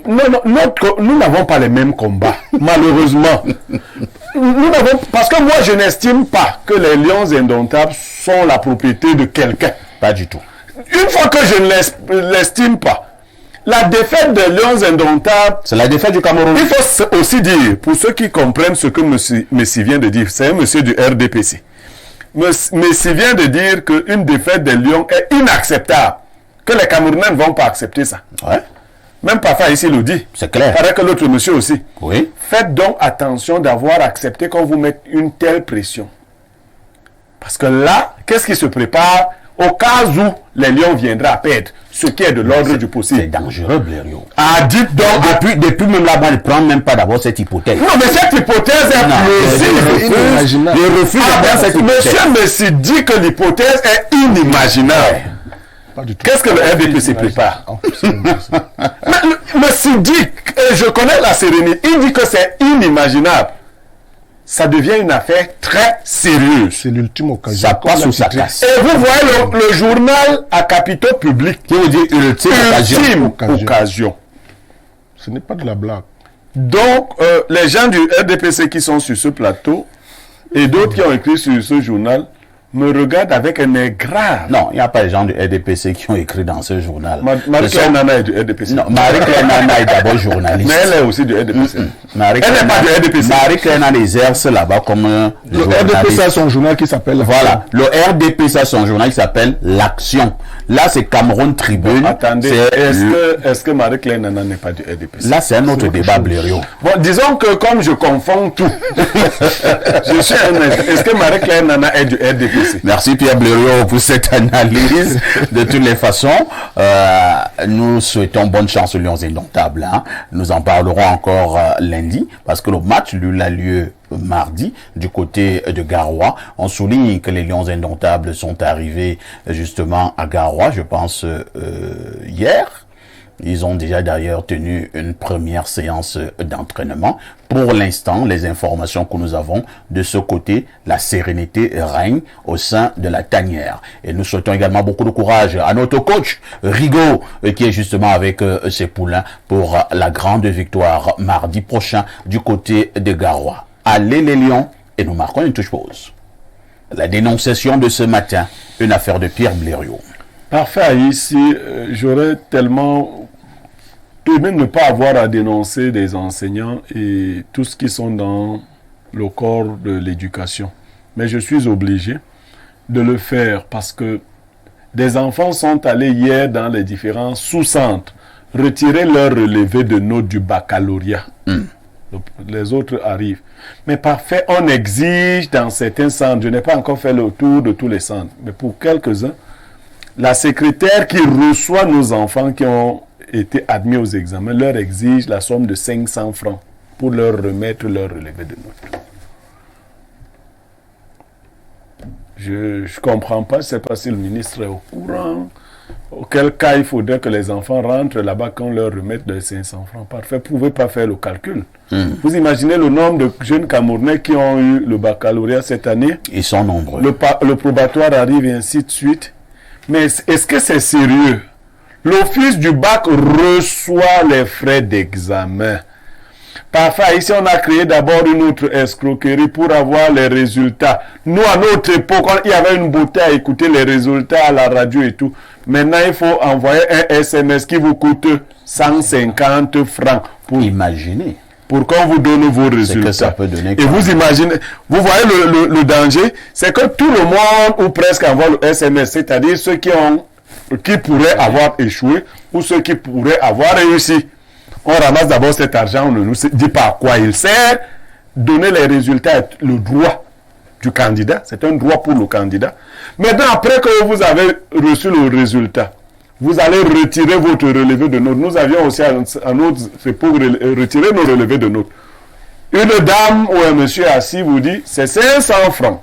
Nous n'avons pas les mêmes combats, malheureusement. Parce que moi, je n'estime pas que les Lions indomptables sont la propriété de quelqu'un. Pas du tout. Une fois que je ne l'estime pas, la défaite des Lions indomptables... C'est la défaite du Cameroun. Il faut aussi dire, pour ceux qui comprennent ce que Messi vient de dire, c'est un monsieur du RDPC. Messi vient de dire qu'une défaite des Lions est inacceptable. Que les Camerounais ne vont pas accepter ça. Ouais. Même Papa ici le dit. C'est clair. Avec l'autre monsieur aussi. Oui. Faites donc attention d'avoir accepté qu'on vous mette une telle pression. Parce que là, qu'est-ce qui se prépare au cas où les Lions viendraient à perdre, ce qui est de l'ordre du possible. C'est dangereux, Blériot. Ah, dites donc. Depuis même là-bas, ne prend même pas d'abord cette hypothèse. Non, mais cette hypothèse est plausible. Je refuse cette hypothèse. Monsieur Messi dit que l'hypothèse est inimaginable. Qu'est-ce que le RDPC prépare? Messi dit, et je connais la sérénité, il dit que c'est inimaginable. Ça devient une affaire très sérieuse. C'est l'ultime occasion. Ça passe ou ça casse. Et vous voyez le journal à capitaux publics. Qui veut dire ultime occasion. Ce n'est pas de la blague. Donc, les gens du RDPC qui sont sur ce plateau et d'autres qui ont écrit sur ce journal me regardent avec un air grave. Non, il n'y a pas de gens du RDPC qui ont écrit dans ce journal. Marie-Claire Nana est du RDPC. Non, Marie-Claire Nana est d'abord journaliste. Mais elle est aussi du RDPC. Elle n'est pas du RDPC. Marie-Claire Nana exerce là-bas comme le RDPC a son journal qui s'appelle... Voilà. Le RDPC a son journal qui s'appelle L'Action. Là, c'est Cameroun Tribune. Attendez, est-ce que Marie-Claire Nana n'est pas du RDPC? Là, c'est un autre débat, Blériot. Bon, disons que comme je confonds tout, je suis honnête. Est-ce que Marie-Claire Nana est du RDPC? Merci Pierre Blériot pour cette analyse. De toutes les façons, nous souhaitons bonne chance aux Lions Indomptables. Hein. Nous en parlerons encore lundi, parce que le match, lui, a lieu mardi du côté de Garoua. On souligne que les Lions Indomptables sont arrivés justement à Garoua, je pense hier. Ils ont déjà d'ailleurs tenu une première séance d'entraînement. Pour l'instant, les informations que nous avons de ce côté, la sérénité règne au sein de la tanière. Et nous souhaitons également beaucoup de courage à notre coach Rigaud, qui est justement avec ses poulains pour la grande victoire mardi prochain du côté de Garoua. Allez les Lions, et nous marquons une touche pause. La dénonciation de ce matin, une affaire de Pierre Blériot. Parfait, ici, j'aurais tellement aimé ne pas avoir à dénoncer des enseignants et tout ce qui sont dans le corps de l'éducation. Mais je suis obligé de le faire parce que des enfants sont allés hier dans les différents sous-centres retirer leur relevé de notes du baccalauréat. Les autres arrivent. Mais parfait, on exige dans certains centres, je n'ai pas encore fait le tour de tous les centres, mais pour quelques-uns, la secrétaire qui reçoit nos enfants qui ont été admis aux examens leur exige la somme de 500 francs pour leur remettre leur relevé de notes. Je ne comprends pas, je ne sais pas si le ministre est au courant. Auquel cas, il faudrait que les enfants rentrent là-bas qu'on leur remette les 500 francs. Parfait, vous ne pouvez pas faire le calcul. Vous imaginez le nombre de jeunes Camerounais qui ont eu le baccalauréat cette année? Ils sont nombreux. Le probatoire arrive et ainsi de suite. Mais est-ce que c'est sérieux? L'office du bac reçoit les frais d'examen. Parfois, ici, on a créé d'abord une autre escroquerie pour avoir les résultats. Nous, à notre époque, il y avait une beauté à écouter les résultats à la radio et tout. Maintenant, il faut envoyer un SMS qui vous coûte 150 francs. Imaginez. Pour qu'on vous donne vos résultats. Que ça peut donner. Et vous imaginez, vous voyez le danger, c'est que tout le monde, ou presque, envoie le SMS, c'est-à-dire ceux qui pourraient avoir échoué, ou ceux qui pourraient avoir réussi. On ramasse d'abord cet argent, on ne nous dit pas à quoi il sert. Donner les résultats est le droit du candidat, c'est un droit pour le candidat. Maintenant, après que vous avez reçu le résultat, vous allez retirer votre relevé de notes. Nous avions aussi à notre époque retirer nos relevés de notes. Une dame ou un monsieur assis vous dit, c'est 500 francs.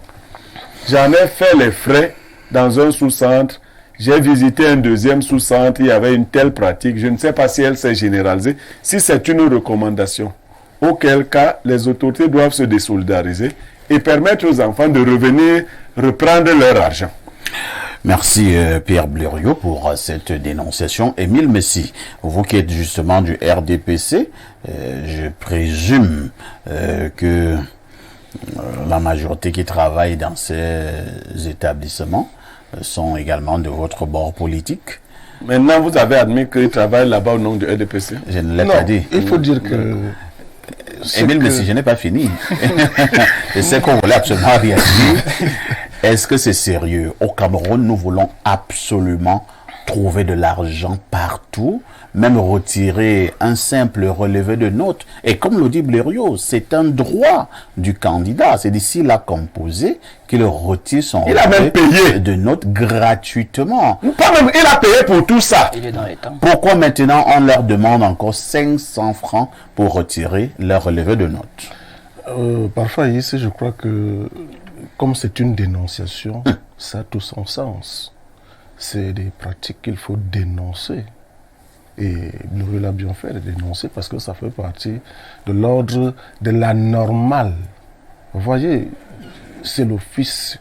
J'en ai fait les frais dans un sous-centre. J'ai visité un deuxième sous-centre, il y avait une telle pratique. Je ne sais pas si elle s'est généralisée. Si c'est une recommandation, auquel cas les autorités doivent se désolidariser et permettre aux enfants de revenir reprendre leur argent. Merci Pierre Blériot pour cette dénonciation. Émile Messi, vous qui êtes justement du RDPC, je présume que la majorité qui travaille dans ces établissements sont également de votre bord politique. Maintenant, vous avez admis qu'ils travaillent là-bas au nom du RDPC? Je ne l'ai pas dit. Il faut dire que... Émile Messi, je n'ai pas fini. Je sais qu'on voulait absolument réagir. Est-ce que c'est sérieux? Au Cameroun, nous voulons absolument trouver de l'argent partout, même retirer un simple relevé de notes. Et comme le dit Blériot, c'est un droit du candidat. C'est d'ici l'a composé qu'il retire son relevé de notes gratuitement. Pas même, il a payé pour tout ça. Il est dans les temps. Pourquoi maintenant on leur demande encore 500 francs pour retirer leur relevé de notes? Parfois ici, je crois que comme c'est une dénonciation, ça a tout son sens. C'est des pratiques qu'il faut dénoncer. Et Blériot l'a bien fait de dénoncer parce que ça fait partie de l'ordre de la normale. Vous voyez, c'est l'office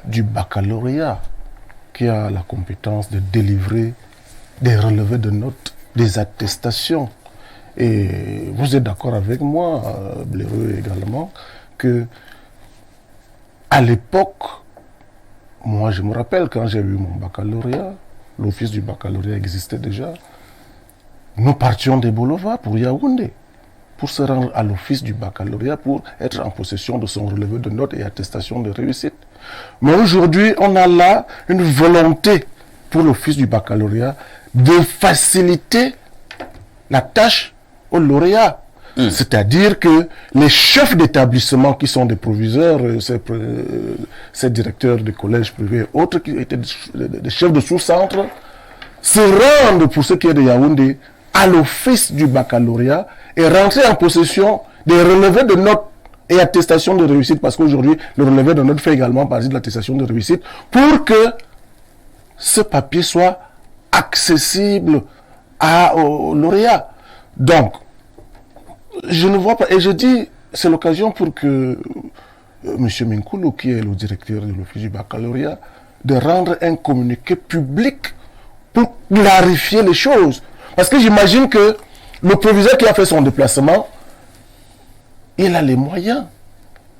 du baccalauréat qui a la compétence de délivrer des relevés de notes, des attestations. Et vous êtes d'accord avec moi, Blériot également, que à l'époque, moi je me rappelle quand j'ai eu mon baccalauréat, l'office du baccalauréat existait déjà. Nous partions des boulevards pour Yaoundé, pour se rendre à l'office du baccalauréat, pour être en possession de son relevé de notes et attestation de réussite. Mais aujourd'hui, on a là une volonté pour l'office du baccalauréat de faciliter la tâche aux lauréats. C'est-à-dire que les chefs d'établissement qui sont des proviseurs, ces directeurs de collèges privés, autres qui étaient des chefs de sous-centre, se rendent, pour ce qui est de Yaoundé, à l'office du baccalauréat et rentrer en possession des relevés de notes et attestations de réussite, parce qu'aujourd'hui, le relevé de notes fait également partie de l'attestation de réussite, pour que ce papier soit accessible aux lauréats. Donc, je ne vois pas, et je dis, c'est l'occasion pour que M. Minkoulou, qui est le directeur de l'office du baccalauréat, de rendre un communiqué public pour clarifier les choses. Parce que j'imagine que le proviseur qui a fait son déplacement, il a les moyens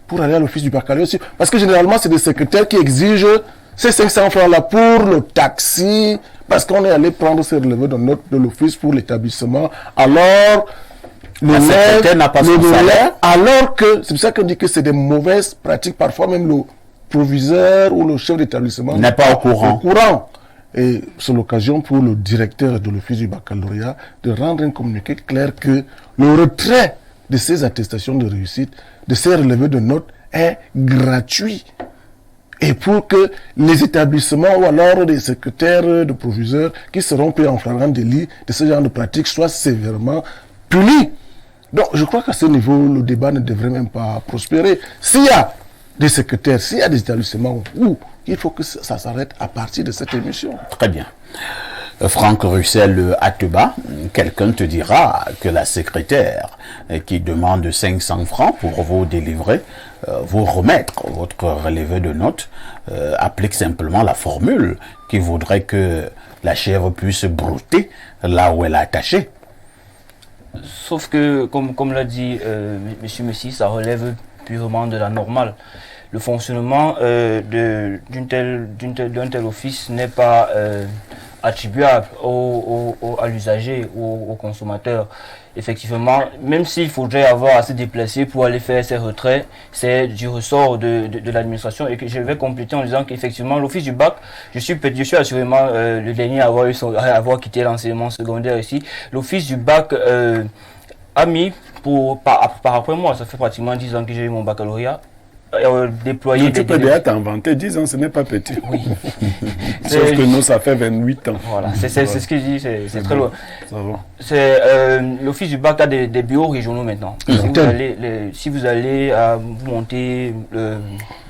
pour aller à l'office du baccalauréat. Parce que généralement, c'est des secrétaires qui exigent ces 500 francs-là pour le taxi, parce qu'on est allé prendre ces relevés de notes de l'office pour l'établissement. Alors, le secrétaire n'a pas son salaire. Alors que, c'est pour ça qu'on dit que c'est des mauvaises pratiques. Parfois même le proviseur ou le chef d'établissement n'est pas au courant. Et c'est l'occasion pour le directeur de l'office du baccalauréat de rendre un communiqué clair que le retrait de ces attestations de réussite, de ces relevés de notes est gratuit. Et pour que les établissements ou alors des secrétaires de proviseurs qui seront pris en flagrant délit de ce genre de pratiques soient sévèrement punis. Donc, je crois qu'à ce niveau, le débat ne devrait même pas prospérer. S'il y a des secrétaires, s'il y a des établissements où il faut que ça s'arrête à partir de cette émission. Très bien. Franck Russell Ateba, quelqu'un te dira que la secrétaire qui demande 500 francs pour vous délivrer, vous remettre votre relevé de notes, applique simplement la formule qui voudrait que la chèvre puisse brouter là où elle est attachée. Sauf que, comme l'a dit M. Messi, ça relève purement de la normale. Le fonctionnement d'un tel office n'est pas attribuable à l'usager ou au consommateur. Effectivement, même s'il faudrait avoir à se déplacer pour aller faire ces retraits, c'est du ressort de l'administration. Et que je vais compléter en disant qu'effectivement, l'office du bac, je suis assurément le dernier à avoir quitté l'enseignement secondaire ici. L'office du bac a mis, par après moi, ça fait pratiquement 10 ans que j'ai eu mon baccalauréat, déployer tu peux déjà t'inventer, 10 ans, ce n'est pas petit. Oui. Sauf que nous, ça fait 28 ans. Voilà, c'est ce que je dis, c'est très loin. Ça va. C'est l'office du bac a des bureaux régionaux maintenant. Si vous allez vous monter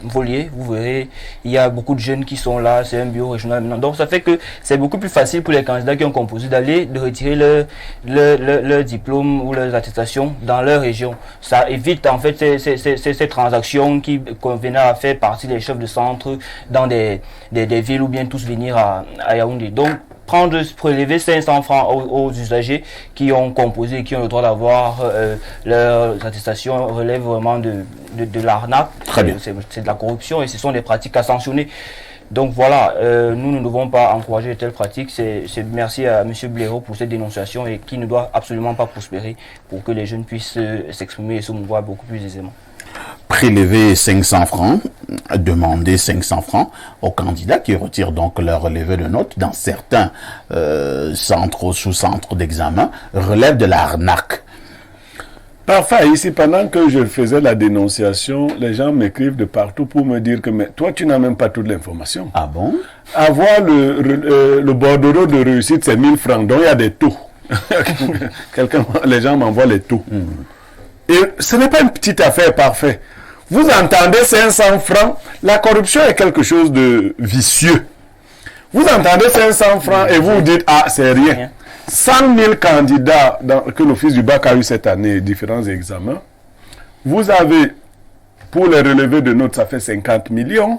Volier, vous verrez, il y a beaucoup de jeunes qui sont là, c'est un bureau régional maintenant. Donc ça fait que c'est beaucoup plus facile pour les candidats qui ont composé de retirer leur diplôme ou leurs attestations dans leur région. Ça évite en fait ces transactions qui convenaient à faire partie des chefs de centre dans des villes ou bien tous venir à Yaoundé. Donc prélever 500 francs aux usagers qui ont composé et qui ont le droit d'avoir leurs attestations relève vraiment de l'arnaque. Très bien. C'est de la corruption et ce sont des pratiques à sanctionner. Donc voilà, nous ne devons pas encourager de telles pratiques. C'est merci à M. Blaireau pour cette dénonciation et qui ne doit absolument pas prospérer pour que les jeunes puissent s'exprimer et se mouvoir beaucoup plus aisément. Prélever 500 francs, demander 500 francs aux candidats qui retirent donc leur relevé de notes dans certains centres ou sous-centres d'examen relève de l'arnaque. Parfois, ici, pendant que je faisais la dénonciation, les gens m'écrivent de partout pour me dire que mais toi, tu n'as même pas toute l'information. Ah bon? Avoir le bordereau de réussite, c'est 1000 francs, donc il y a des taux. Les gens m'envoient les taux. Et ce n'est pas une petite affaire parfaite. Vous entendez 500 francs, la corruption est quelque chose de vicieux. Vous entendez 500 francs et vous vous dites, ah, c'est rien. 100 000 candidats que l'office du bac a eu cette année, différents examens. Vous avez, pour les relevés de notes, ça fait 50 millions.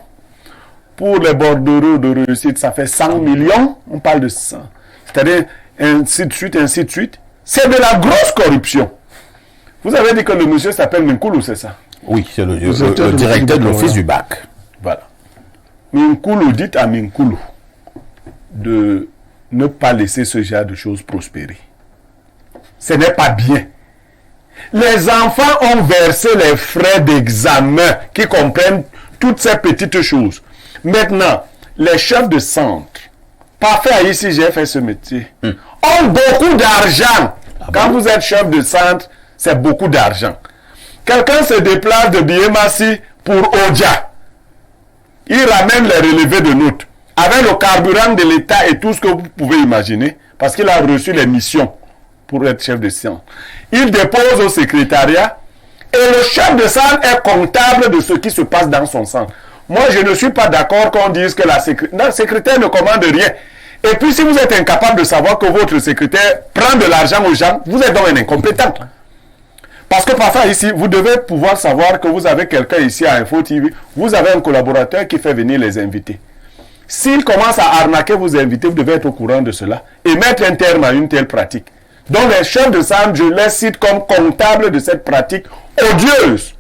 Pour les bordereaux de réussite, ça fait 100 millions. On parle de 100. C'est-à-dire, ainsi de suite, ainsi de suite. C'est de la grosse corruption. Vous avez dit que le monsieur s'appelle Minkoulou, c'est ça? Oui, c'est le directeur de l'office du bac. Voilà. Minkoulou, dites à Minkoulou de ne pas laisser ce genre de choses prospérer. Ce n'est pas bien. Les enfants ont versé les frais d'examen qui comprennent toutes ces petites choses. Maintenant, les chefs de centre, Parfait, ici, j'ai fait ce métier. Ont beaucoup d'argent. Quand vous êtes chef de centre, c'est beaucoup d'argent. Quelqu'un se déplace de Biémassi pour Odia. Il ramène les relevés de notes. Avec le carburant de l'État et tout ce que vous pouvez imaginer, parce qu'il a reçu les missions pour être chef de centre. Il dépose au secrétariat et le chef de centre est comptable de ce qui se passe dans son centre. Moi, je ne suis pas d'accord qu'on dise que le secrétaire ne commande rien. Et puis, si vous êtes incapable de savoir que votre secrétaire prend de l'argent aux gens, vous êtes donc un incompétent. Parce que parfois ici, vous devez pouvoir savoir que vous avez quelqu'un ici à Info TV, vous avez un collaborateur qui fait venir les invités. S'il commence à arnaquer vos invités, vous devez être au courant de cela et mettre un terme à une telle pratique. Donc les chefs de centre, je les cite comme comptables de cette pratique odieuse.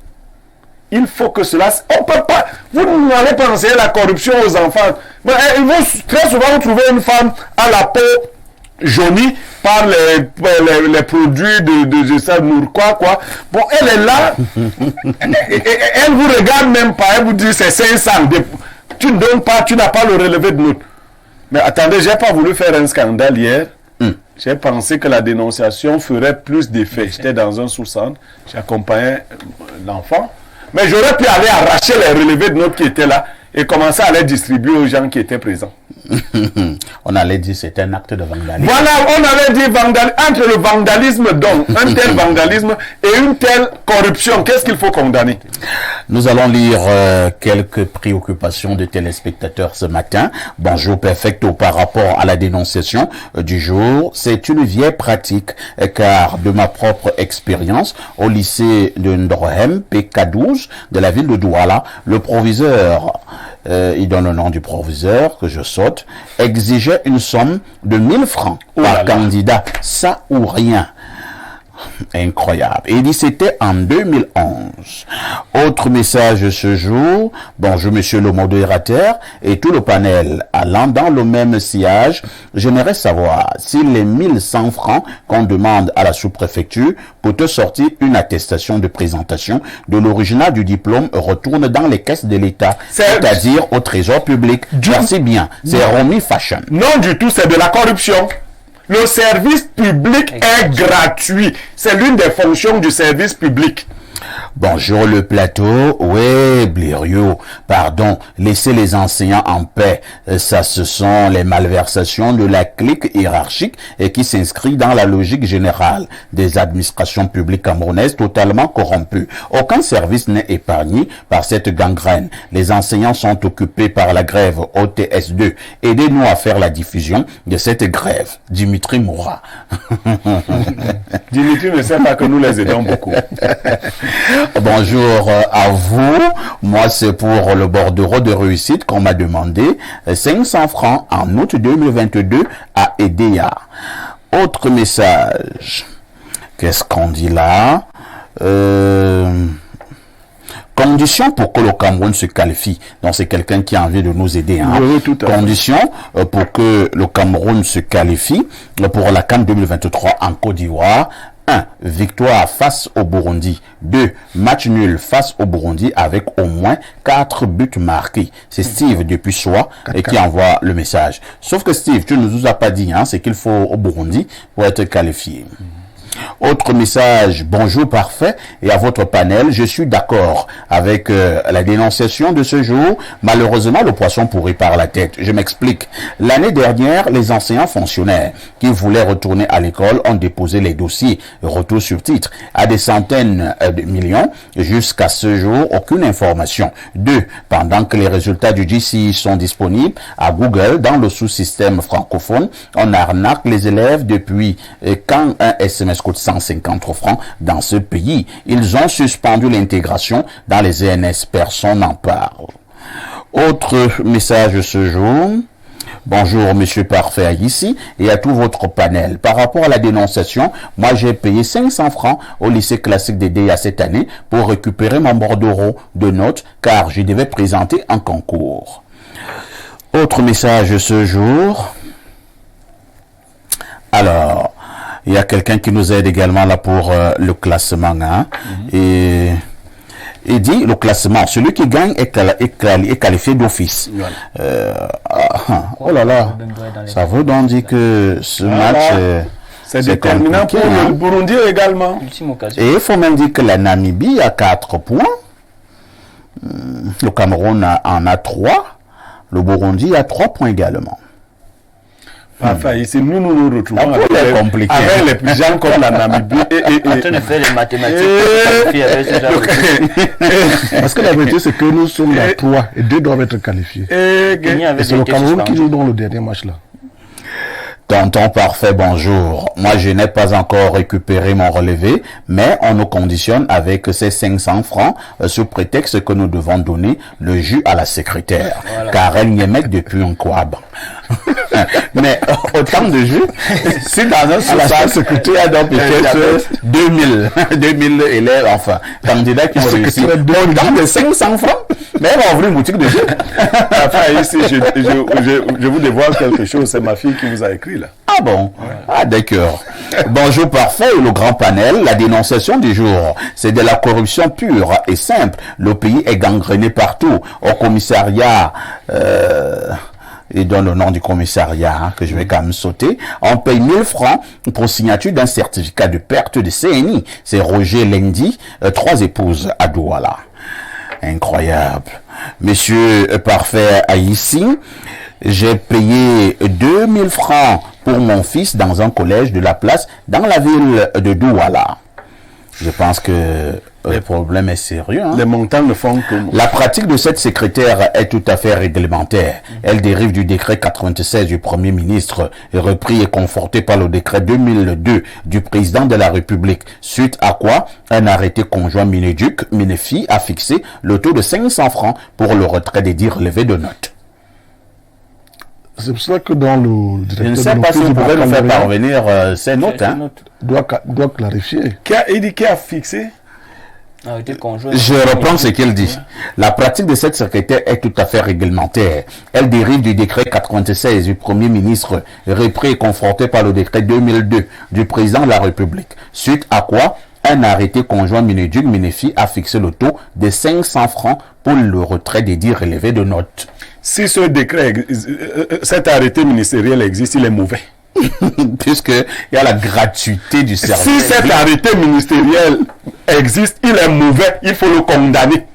Il faut que cela... On peut pas... Vous n'allez pas enseigner la corruption aux enfants. Mais, très souvent, vous trouvez une femme à la peau jaunie par les produits de ça, quoi. Bon, elle est là. Elle vous regarde même pas. Elle vous dit c'est 500. Tu ne donnes pas, tu n'as pas le relevé de notes. Mais attendez, j'ai pas voulu faire un scandale hier. J'ai pensé que la dénonciation ferait plus d'effet. J'étais dans un sous-centre, j'accompagnais l'enfant. Mais j'aurais pu aller arracher les relevés de notes qui étaient là et commencer à les distribuer aux gens qui étaient présents. On allait dire que c'était un acte de vandalisme. Voilà, on allait dire entre le vandalisme, donc un tel vandalisme et une telle corruption, qu'est-ce qu'il faut condamner? Nous allons lire quelques préoccupations de téléspectateurs ce matin. Bonjour Perfecto, par rapport à la dénonciation du jour, c'est une vieille pratique car de ma propre expérience au lycée de Ndrohem, PK12 de la ville de Douala, le proviseur, il donne le nom du proviseur que je saute, exigeait une somme de 1000 francs par candidat, ça ou rien. Incroyable. Et il dit c'était en 2011. Autre message ce jour. Bonjour monsieur le modérateur et tout le panel. Allant dans le même sillage, j'aimerais savoir si les 1100 francs qu'on demande à la sous-préfecture pour te sortir une attestation de présentation de l'original du diplôme retourne dans les caisses de l'État, c'est-à-dire au trésor public. Merci bien. C'est Romy Fashion. Non du tout, c'est de la corruption. Le service public est gratuit. C'est l'une des fonctions du service public. Bonjour le plateau. Oui, Blériot. Pardon, laissez les enseignants en paix. Ça, ce sont les malversations de la clique hiérarchique et qui s'inscrit dans la logique générale des administrations publiques camerounaises totalement corrompues. Aucun service n'est épargné par cette gangrène. Les enseignants sont occupés par la grève OTS2. Aidez-nous à faire la diffusion de cette grève. Dimitri Moura. Dimitri ne sait pas que nous les aidons beaucoup. Bonjour à vous. Moi, c'est pour le bordereau de réussite qu'on m'a demandé 500 francs en août 2022 à EDEA. Autre message. Qu'est-ce qu'on dit là? Condition pour que le Cameroun se qualifie. Donc c'est quelqu'un qui a envie de nous aider. Hein. Oui, tout à fait. Condition pour que le Cameroun se qualifie pour la CAN 2023 en Côte d'Ivoire. 1. Victoire face au Burundi. 2. Match nul face au Burundi avec au moins 4 buts marqués. C'est Steve depuis Soie qui envoie le message. Sauf que Steve, tu ne nous as pas dit ce qu'il faut au Burundi pour être qualifié. Autre message, bonjour parfait et à votre panel, je suis d'accord avec la dénonciation de ce jour. Malheureusement, le poisson pourrit par la tête. Je m'explique. L'année dernière, les enseignants fonctionnaires qui voulaient retourner à l'école ont déposé les dossiers retour sur titre à des centaines de millions. Jusqu'à ce jour, aucune information. 2. Pendant que les résultats du GCI sont disponibles à Google dans le sous-système francophone, on arnaque les élèves depuis quand un SMS coûte 150 francs dans ce pays. Ils ont suspendu l'intégration dans les ENS. Personne n'en parle. Autre message ce jour. Bonjour Monsieur Parfait ici et à tout votre panel. Par rapport à la dénonciation, moi j'ai payé 500 francs au lycée classique d'EDEA cette année pour récupérer mon bordereau de notes car je devais présenter un concours. Autre message ce jour. Alors, il y a quelqu'un qui nous aide également là pour le classement. Et Il dit le classement, celui qui gagne est qualifié d'office. Oh là là, ça veut donc dire que ce match... c'est déterminant pour le Burundi également. Et il faut même dire que la Namibie a 4 points. Le Cameroun en a 3. Le Burundi a 3 points également. Parfait, ici nous retrouvons avec les gens comme la Namibie. En train de faire les mathématiques. Parce que la vérité, c'est que nous sommes à 3 et 2 doivent être qualifiés. Et c'est le Cameroun qui joue dans le dernier match là. Tonton Parfait, bonjour. Moi, je n'ai pas encore récupéré mon relevé, mais on nous conditionne avec ces 500 francs sous prétexte que nous devons donner le jus à la secrétaire, car elle n'y est mettre depuis un quab. Mais autant de jus, si dans un sous-sol secrétaire donc peut-être 2000 élèves, enfin, candidats qui ont réussi, autant de 500 francs, mais elle va ouvrir une boutique de jus. Enfin, ici, je vous dévoile quelque chose, c'est ma fille qui vous a écrit là. Ah bon? Ah d'accord. Bonjour Parfait et le grand panel. La dénonciation du jour, c'est de la corruption pure et simple. Le pays est gangréné partout. Au commissariat, il donne le nom du commissariat que je vais quand même sauter. On paye 1000 francs pour signature d'un certificat de perte de CNI. C'est Roger Lendi, 3 épouses à Douala. Incroyable. Monsieur Parfait ici, j'ai payé 2000 francs pour mon fils dans un collège de la place dans la ville de Douala. Je pense que le problème est sérieux. Hein? Les montants ne font que... La pratique de cette secrétaire est tout à fait réglementaire. Elle dérive du décret 96 du Premier ministre, repris et conforté par le décret 2002 du président de la République, suite à quoi un arrêté conjoint Mineduc-Minefi a fixé le taux de 500 francs pour le retrait des dits relevés de notes. C'est pour ça que dans le je ne sais pas si vous pouvez nous faire parvenir ces notes. Doit clarifier. Il dit qui a fixé? Je reprends ce qu'il dit. La pratique de cette secrétaire est tout à fait réglementaire. Elle dérive du décret 96 du Premier ministre, repris et conforté par le décret 2002 du président de la République. Suite à quoi, un arrêté conjoint Mineduc-Minefi a fixé le taux de 500 francs pour le retrait des dits relevés de notes. Si ce décret, cet arrêté ministériel existe, il est mauvais. Puisqu'il y a la gratuité du service. Si cet arrêté ministériel existe, il est mauvais, il faut le condamner.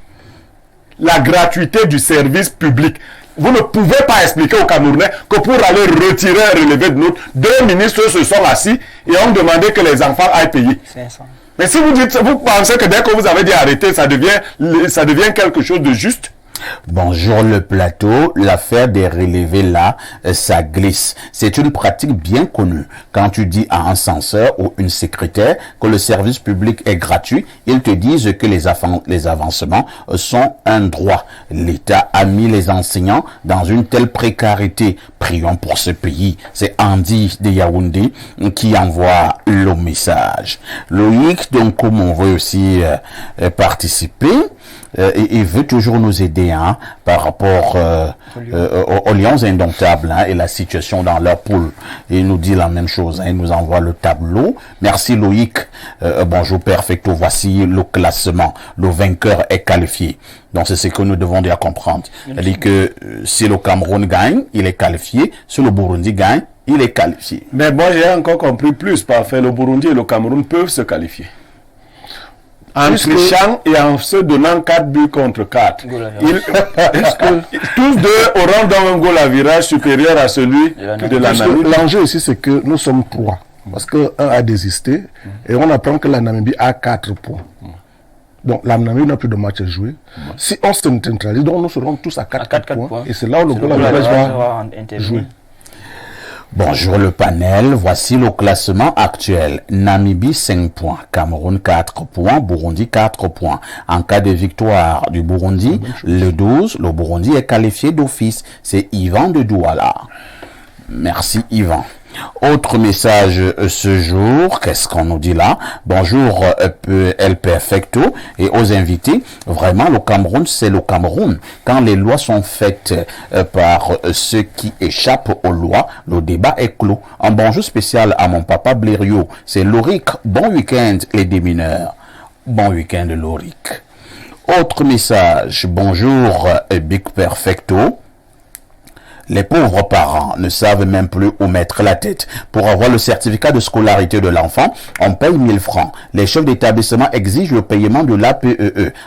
La gratuité du service public. Vous ne pouvez pas expliquer aux Camerounais que pour aller retirer un relevé de notes, 2 ministres se sont assis et ont demandé que les enfants aillent payer. 500. Mais si vous pensez que dès que vous avez dit arrêter, ça devient quelque chose de juste. Bonjour le plateau, l'affaire des relevés là, ça glisse. C'est une pratique bien connue. Quand tu dis à un censeur ou une secrétaire que le service public est gratuit, ils te disent que les avancements sont un droit. L'État a mis les enseignants dans une telle précarité. Prions pour ce pays. C'est Andy de Yaoundé qui envoie le message. Loïc, donc comme on veut aussi participer, il veut toujours nous aider par rapport aux Lions indomptables et la situation dans leur poule. Il nous dit la même chose, il nous envoie le tableau. Merci Loïc. Bonjour Perfecto, voici le classement. Le vainqueur est qualifié. Donc c'est ce que nous devons bien comprendre. C'est-à-dire que si le Cameroun gagne, il est qualifié. Si le Burundi gagne, il est qualifié. Mais moi j'ai encore compris plus. Parfait, le Burundi et le Cameroun peuvent se qualifier. En trichant et en se donnant 4 buts contre 4. Tous deux auront dans un goal à virage supérieur à celui de la Namibie. L'enjeu ici, c'est que nous sommes 3. Parce qu'un a désisté et on apprend que la Namibie a 4 points. Donc la Namibie n'a plus de match à jouer. Si on se centralise, donc nous serons tous à 4 points. Et c'est là où le goal à virage va jouer. Bonjour le panel, voici le classement actuel. Namibie 5 points, Cameroun 4 points, Burundi 4 points. En cas de victoire du Burundi, le 12, le Burundi est qualifié d'office. C'est Yvan de Douala. Merci Yvan. Autre message ce jour, qu'est-ce qu'on nous dit là? Bonjour El Perfecto et aux invités. Vraiment, le Cameroun, c'est le Cameroun. Quand les lois sont faites par ceux qui échappent aux lois, le débat est clos. Un bonjour spécial à mon papa Blériot. C'est Loric. Bon week-end les démineurs. Bon week-end Loric. Autre message. Bonjour, Big Perfecto. Les pauvres parents ne savent même plus où mettre la tête. Pour avoir le certificat de scolarité de l'enfant, on paye 1000 francs. Les chefs d'établissement exigent le paiement de l'APEE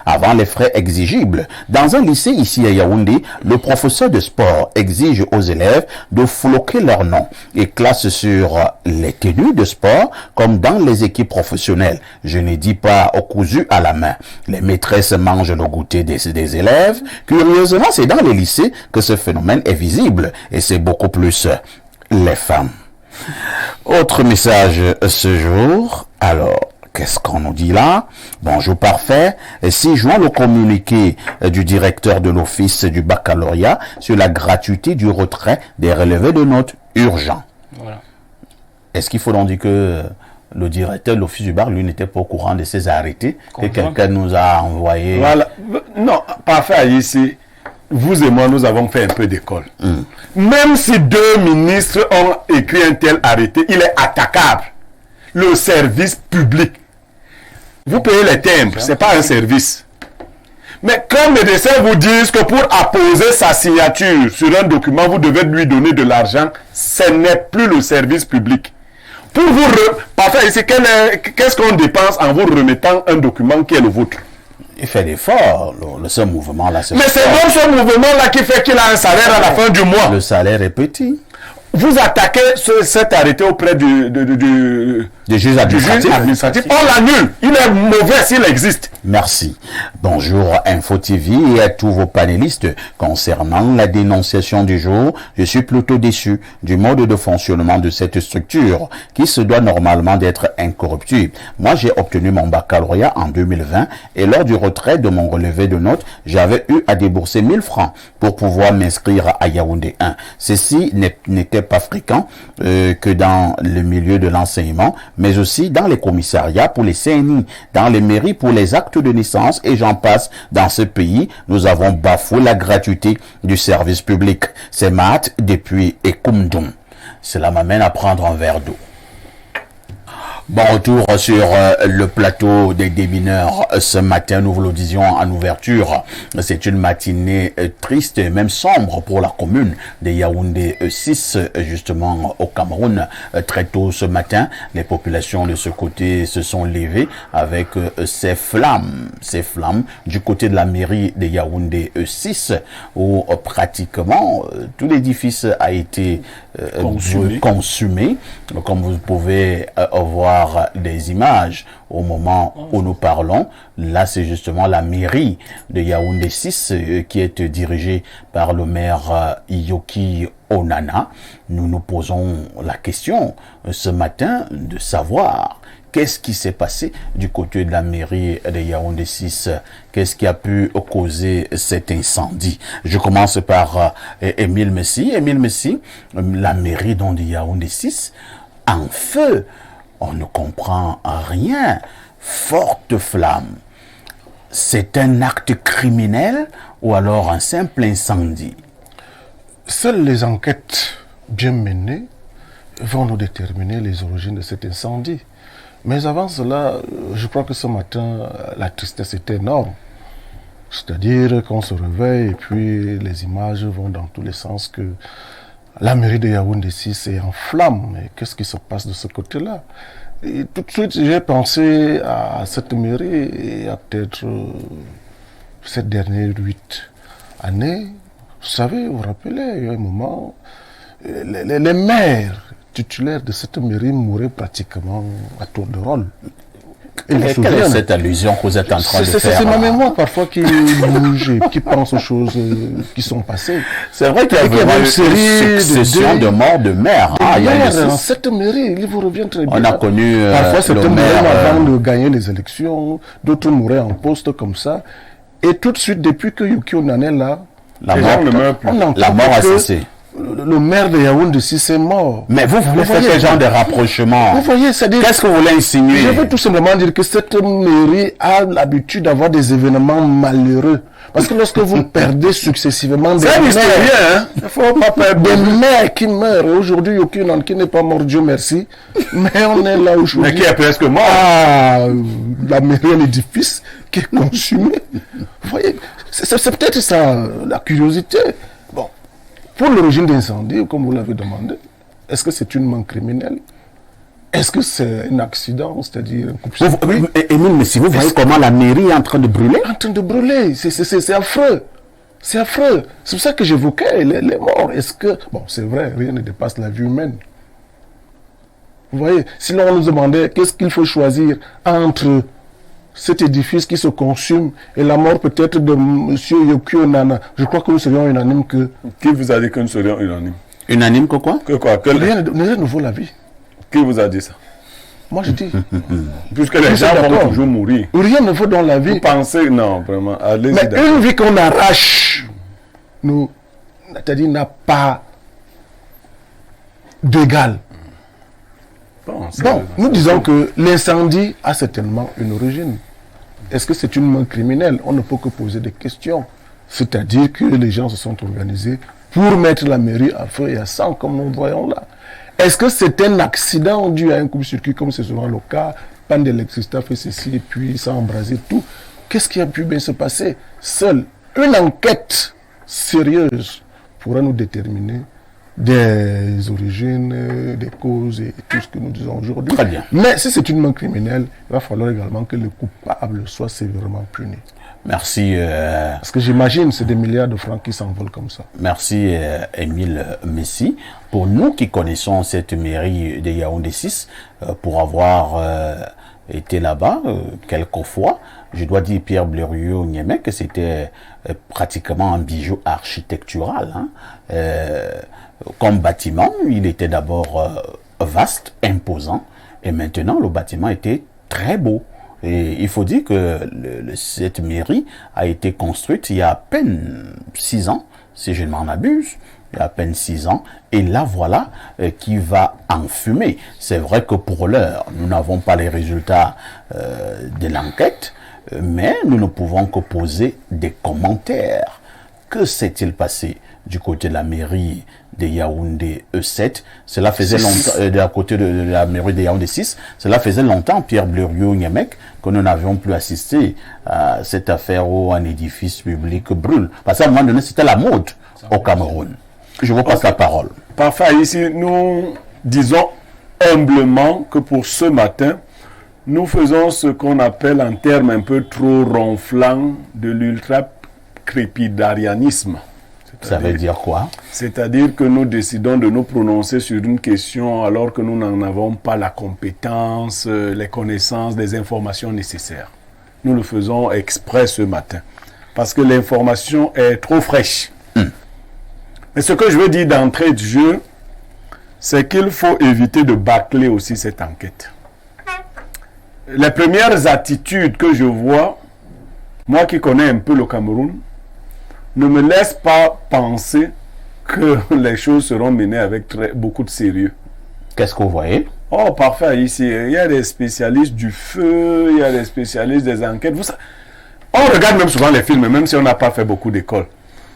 avant les frais exigibles. Dans un lycée ici à Yaoundé, le professeur de sport exige aux élèves de floquer leur nom et classe sur les tenues de sport comme dans les équipes professionnelles. Je ne dis pas au cousu à la main. Les maîtresses mangent le goûter des élèves. Curieusement, c'est dans les lycées que ce phénomène est visible. Et c'est beaucoup plus les femmes. Autre message ce jour. Alors, qu'est-ce qu'on nous dit là? Bonjour parfait. 6 juin, le communiqué du directeur de l'office du baccalauréat sur la gratuité du retrait des relevés de notes urgents. Voilà. Est-ce qu'il faut donc dire que le directeur de l'office du bac, lui, n'était pas au courant de ces arrêtés que quelqu'un nous a envoyé? Voilà. Non, parfait ici. Vous et moi, nous avons fait un peu d'école. Même si 2 ministres ont écrit un tel arrêté, il est attaquable. Le service public. Vous payez les timbres, ce n'est pas un service. Mais quand les médecins vous disent que pour apposer sa signature sur un document, vous devez lui donner de l'argent, ce n'est plus le service public. Pour vous, parfois ici, qu'est-ce qu'on dépense en vous remettant un document qui est le vôtre? Il fait l'effort, ce mouvement-là. Mais c'est même ce mouvement-là qui fait qu'il a un salaire à la fin du mois. Le salaire est petit. Vous attaquez cet arrêté auprès du juge administratif. On l'annule. Il est mauvais s'il existe. Merci. Bonjour Info TV et à tous vos panélistes. Concernant la dénonciation du jour, je suis plutôt déçu du mode de fonctionnement de cette structure qui se doit normalement d'être incorruptible. Moi, j'ai obtenu mon baccalauréat en 2020 et lors du retrait de mon relevé de notes, j'avais eu à débourser 1000 francs pour pouvoir m'inscrire à Yaoundé 1. Ceci n'était pas fréquent que dans le milieu de l'enseignement, mais aussi dans les commissariats pour les CNI, dans les mairies pour les actes de naissance et j'en passe. Dans ce pays, nous avons bafoué la gratuité du service public. C'est Matt depuis Ekoumdoum. Cela m'amène à prendre un verre d'eau. Bon retour sur le plateau des démineurs ce matin. Nous vous le disions en ouverture. C'est une matinée triste et même sombre pour la commune de Yaoundé 6, justement au Cameroun. Très tôt ce matin, les populations de ce côté se sont levées avec ces flammes du côté de la mairie de Yaoundé 6 où pratiquement tout l'édifice a été consumé. Comme vous pouvez voir des images au moment où nous parlons. Là, c'est justement la mairie de Yaoundé 6 qui est dirigée par le maire Iyoki Onana. Nous nous posons la question ce matin de savoir qu'est-ce qui s'est passé du côté de la mairie de Yaoundé 6. Qu'est-ce qui a pu causer cet incendie? Je commence par Émile Messi. Émile Messi, la mairie de Yaoundé 6 en feu. On ne comprend rien. Forte flamme. C'est un acte criminel ou alors un simple incendie? Seules les enquêtes bien menées vont nous déterminer les origines de cet incendie. Mais avant cela, je crois que ce matin, la tristesse était énorme. C'est-à-dire qu'on se réveille et puis les images vont dans tous les sens que la mairie de Yaoundé 6 est en flammes. Mais qu'est-ce qui se passe de ce côté-là? Et tout de suite, j'ai pensé à cette mairie et à peut-être cette dernière 8 années. Vous savez, vous vous rappelez, il y a un moment, les maires titulaires de cette mairie mouraient pratiquement à tour de rôle. Quelle est cette allusion que vous êtes en train de faire? C'est ma mémoire parfois qui bouge et qui pense aux choses qui sont passées. C'est vrai qu'il y a vraiment une succession de morts de maires. Dans cette mairie, il vous revient très bien. On a connu parfois c'était même avant de gagner les élections, d'autres mouraient en poste comme ça. Et tout de suite, depuis que Yuki Onana est là, la mort a cessé. le maire de Yaoundé 6 est mort. Mais vous voulez faire ce genre de rapprochement. Vous voyez, c'est-à-dire... Qu'est-ce que vous voulez insinuer? Je veux tout simplement dire que cette mairie a l'habitude d'avoir des événements malheureux. Parce que lorsque vous perdez successivement des maires, il faut pas perdre des maires qui meurent, aujourd'hui, aucun qui n'est pas mort, Dieu merci, mais on est là aujourd'hui. Mais qui est presque mort. Ah, la mairie, l'édifice qui est consumé. Vous voyez, c'est peut-être ça, la curiosité. Bon, pour l'origine d'incendie, comme vous l'avez demandé, est-ce que c'est une main criminelle? Est-ce que c'est un accident, c'est-à-dire un coup-de-circuit? Émile, mais si vous voyez comment la mairie est en train de brûler? En train de brûler, c'est affreux. C'est affreux. C'est pour ça que j'évoquais les morts. Est-ce que... Bon, c'est vrai, rien ne dépasse la vie humaine. Vous voyez, sinon on nous demandait qu'est-ce qu'il faut choisir entre cet édifice qui se consume et la mort peut-être de M. Yokio Nana. Je crois que nous serions unanimes que... Qui vous a dit que nous serions unanimes? Unanime que quoi? Que quoi? Rien ne vaut la vie. Qui vous a dit ça? Moi je dis. Puisque les gens vont toujours mourir. Rien ne vaut dans la vie. Vous pensez, non, vraiment, allez-y. Mais une vie qu'on arrache, c'est-à-dire n'a pas d'égal. Bon, nous disons que l'incendie a certainement une origine. Est-ce que c'est une main criminelle? On ne peut que poser des questions. C'est-à-dire que les gens se sont organisés pour mettre la mairie à feu et à sang, comme nous voyons là. Est-ce que c'est un accident dû à un coup-circuit, comme c'est souvent le cas, panne d'électricité a fait ceci et puis ça a embrasé tout? Qu'est-ce qui a pu bien se passer? Seule une enquête sérieuse pourra nous déterminer des origines, des causes et tout ce que nous disons aujourd'hui. Très bien. Mais si c'est une main criminelle, il va falloir également que le coupable soit sévèrement puni. Merci. Parce que j'imagine c'est des milliards de francs qui s'envolent comme ça. Merci Émile Messi. Pour nous qui connaissons cette mairie de Yaoundé 6, pour avoir été là-bas quelques fois, je dois dire Pierre Blériot Niémé que c'était pratiquement un bijou architectural. Hein. Comme bâtiment, il était d'abord vaste, imposant, et maintenant le bâtiment était très beau. Et il faut dire que cette mairie a été construite il y a à peine 6 ans, si je ne m'en abuse, il y a à peine 6 ans, et là voilà qui va enfumer. C'est vrai que pour l'heure, nous n'avons pas les résultats de l'enquête, mais nous ne pouvons que poser des commentaires. Que s'est-il passé du côté de la mairie de Yaoundé E7? Cela faisait longtemps, de la côté de la mairie de Yaoundé 6, cela faisait longtemps, Pierre Blériot Niémé, que nous n'avions plus assisté à cette affaire où un édifice public brûle. Parce qu'à un moment donné, c'était la mode au Cameroun. Je vous passe la parole. Parfait. Ici, nous disons humblement que pour ce matin, nous faisons ce qu'on appelle en termes un peu trop ronflants de l'ultra-crépidarianisme. Ça veut dire quoi? C'est-à-dire que nous décidons de nous prononcer sur une question alors que nous n'en avons pas la compétence, les connaissances, les informations nécessaires. Nous le faisons exprès ce matin parce que l'information est trop fraîche. Mais ce que je veux dire d'entrée de jeu, c'est qu'il faut éviter de bâcler aussi cette enquête. Les premières attitudes que je vois, moi qui connais un peu le Cameroun, ne me laissent pas penser que les choses seront menées avec beaucoup de sérieux. Qu'est-ce que vous voyez? Oh, parfait, ici, il y a des spécialistes du feu, il y a des spécialistes des enquêtes. On regarde même souvent les films, même si on n'a pas fait beaucoup d'école.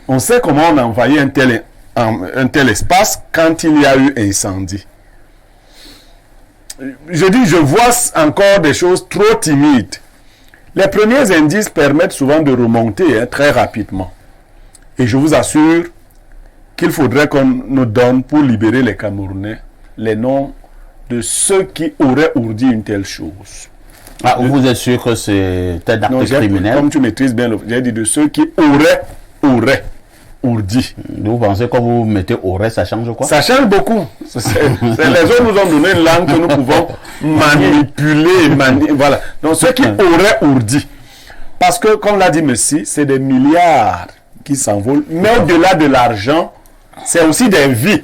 On sait comment on a envahi un tel espace quand il y a eu incendie. Je dis, je vois encore des choses trop timides. Les premiers indices permettent souvent de remonter très rapidement. Et je vous assure qu'il faudrait qu'on nous donne, pour libérer les Camerounais, les noms de ceux qui auraient ourdi une telle chose. Ah, vous êtes sûr que c'est un acte criminel? Comme tu maîtrises bien, j'ai dit de ceux qui auraient ourdi. Vous pensez que vous mettez aurait, ça change quoi? Ça change beaucoup. Les autres nous ont donné une langue que nous pouvons manipuler. Voilà. Donc ceux qui auraient ourdi. Parce que, comme l'a dit Messi, c'est des milliards qui s'envolent. Mais au-delà de l'argent, c'est aussi des vies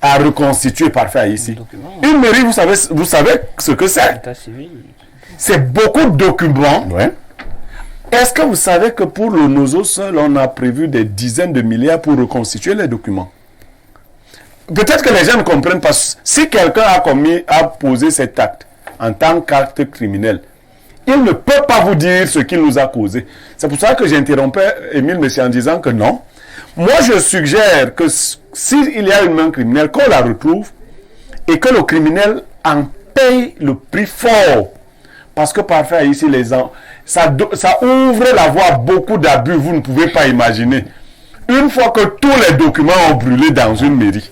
à reconstituer parfait ici. Une mairie, vous savez ce que c'est. C'est beaucoup de documents. Ouais. Est-ce que vous savez que pour le NOSO seul, on a prévu des dizaines de milliards pour reconstituer les documents? peut-être que les gens ne comprennent pas. Si quelqu'un a posé cet acte en tant qu'acte criminel, il ne peut pas vous dire ce qu'il nous a causé. C'est pour ça que j'interrompais Émile Messia en disant que non. Moi, je suggère que s'il y a une main criminelle, qu'on la retrouve et que le criminel en paye le prix fort. Parce que parfois, ici, ça ouvre la voie à beaucoup d'abus, vous ne pouvez pas imaginer. Une fois que tous les documents ont brûlé dans une mairie,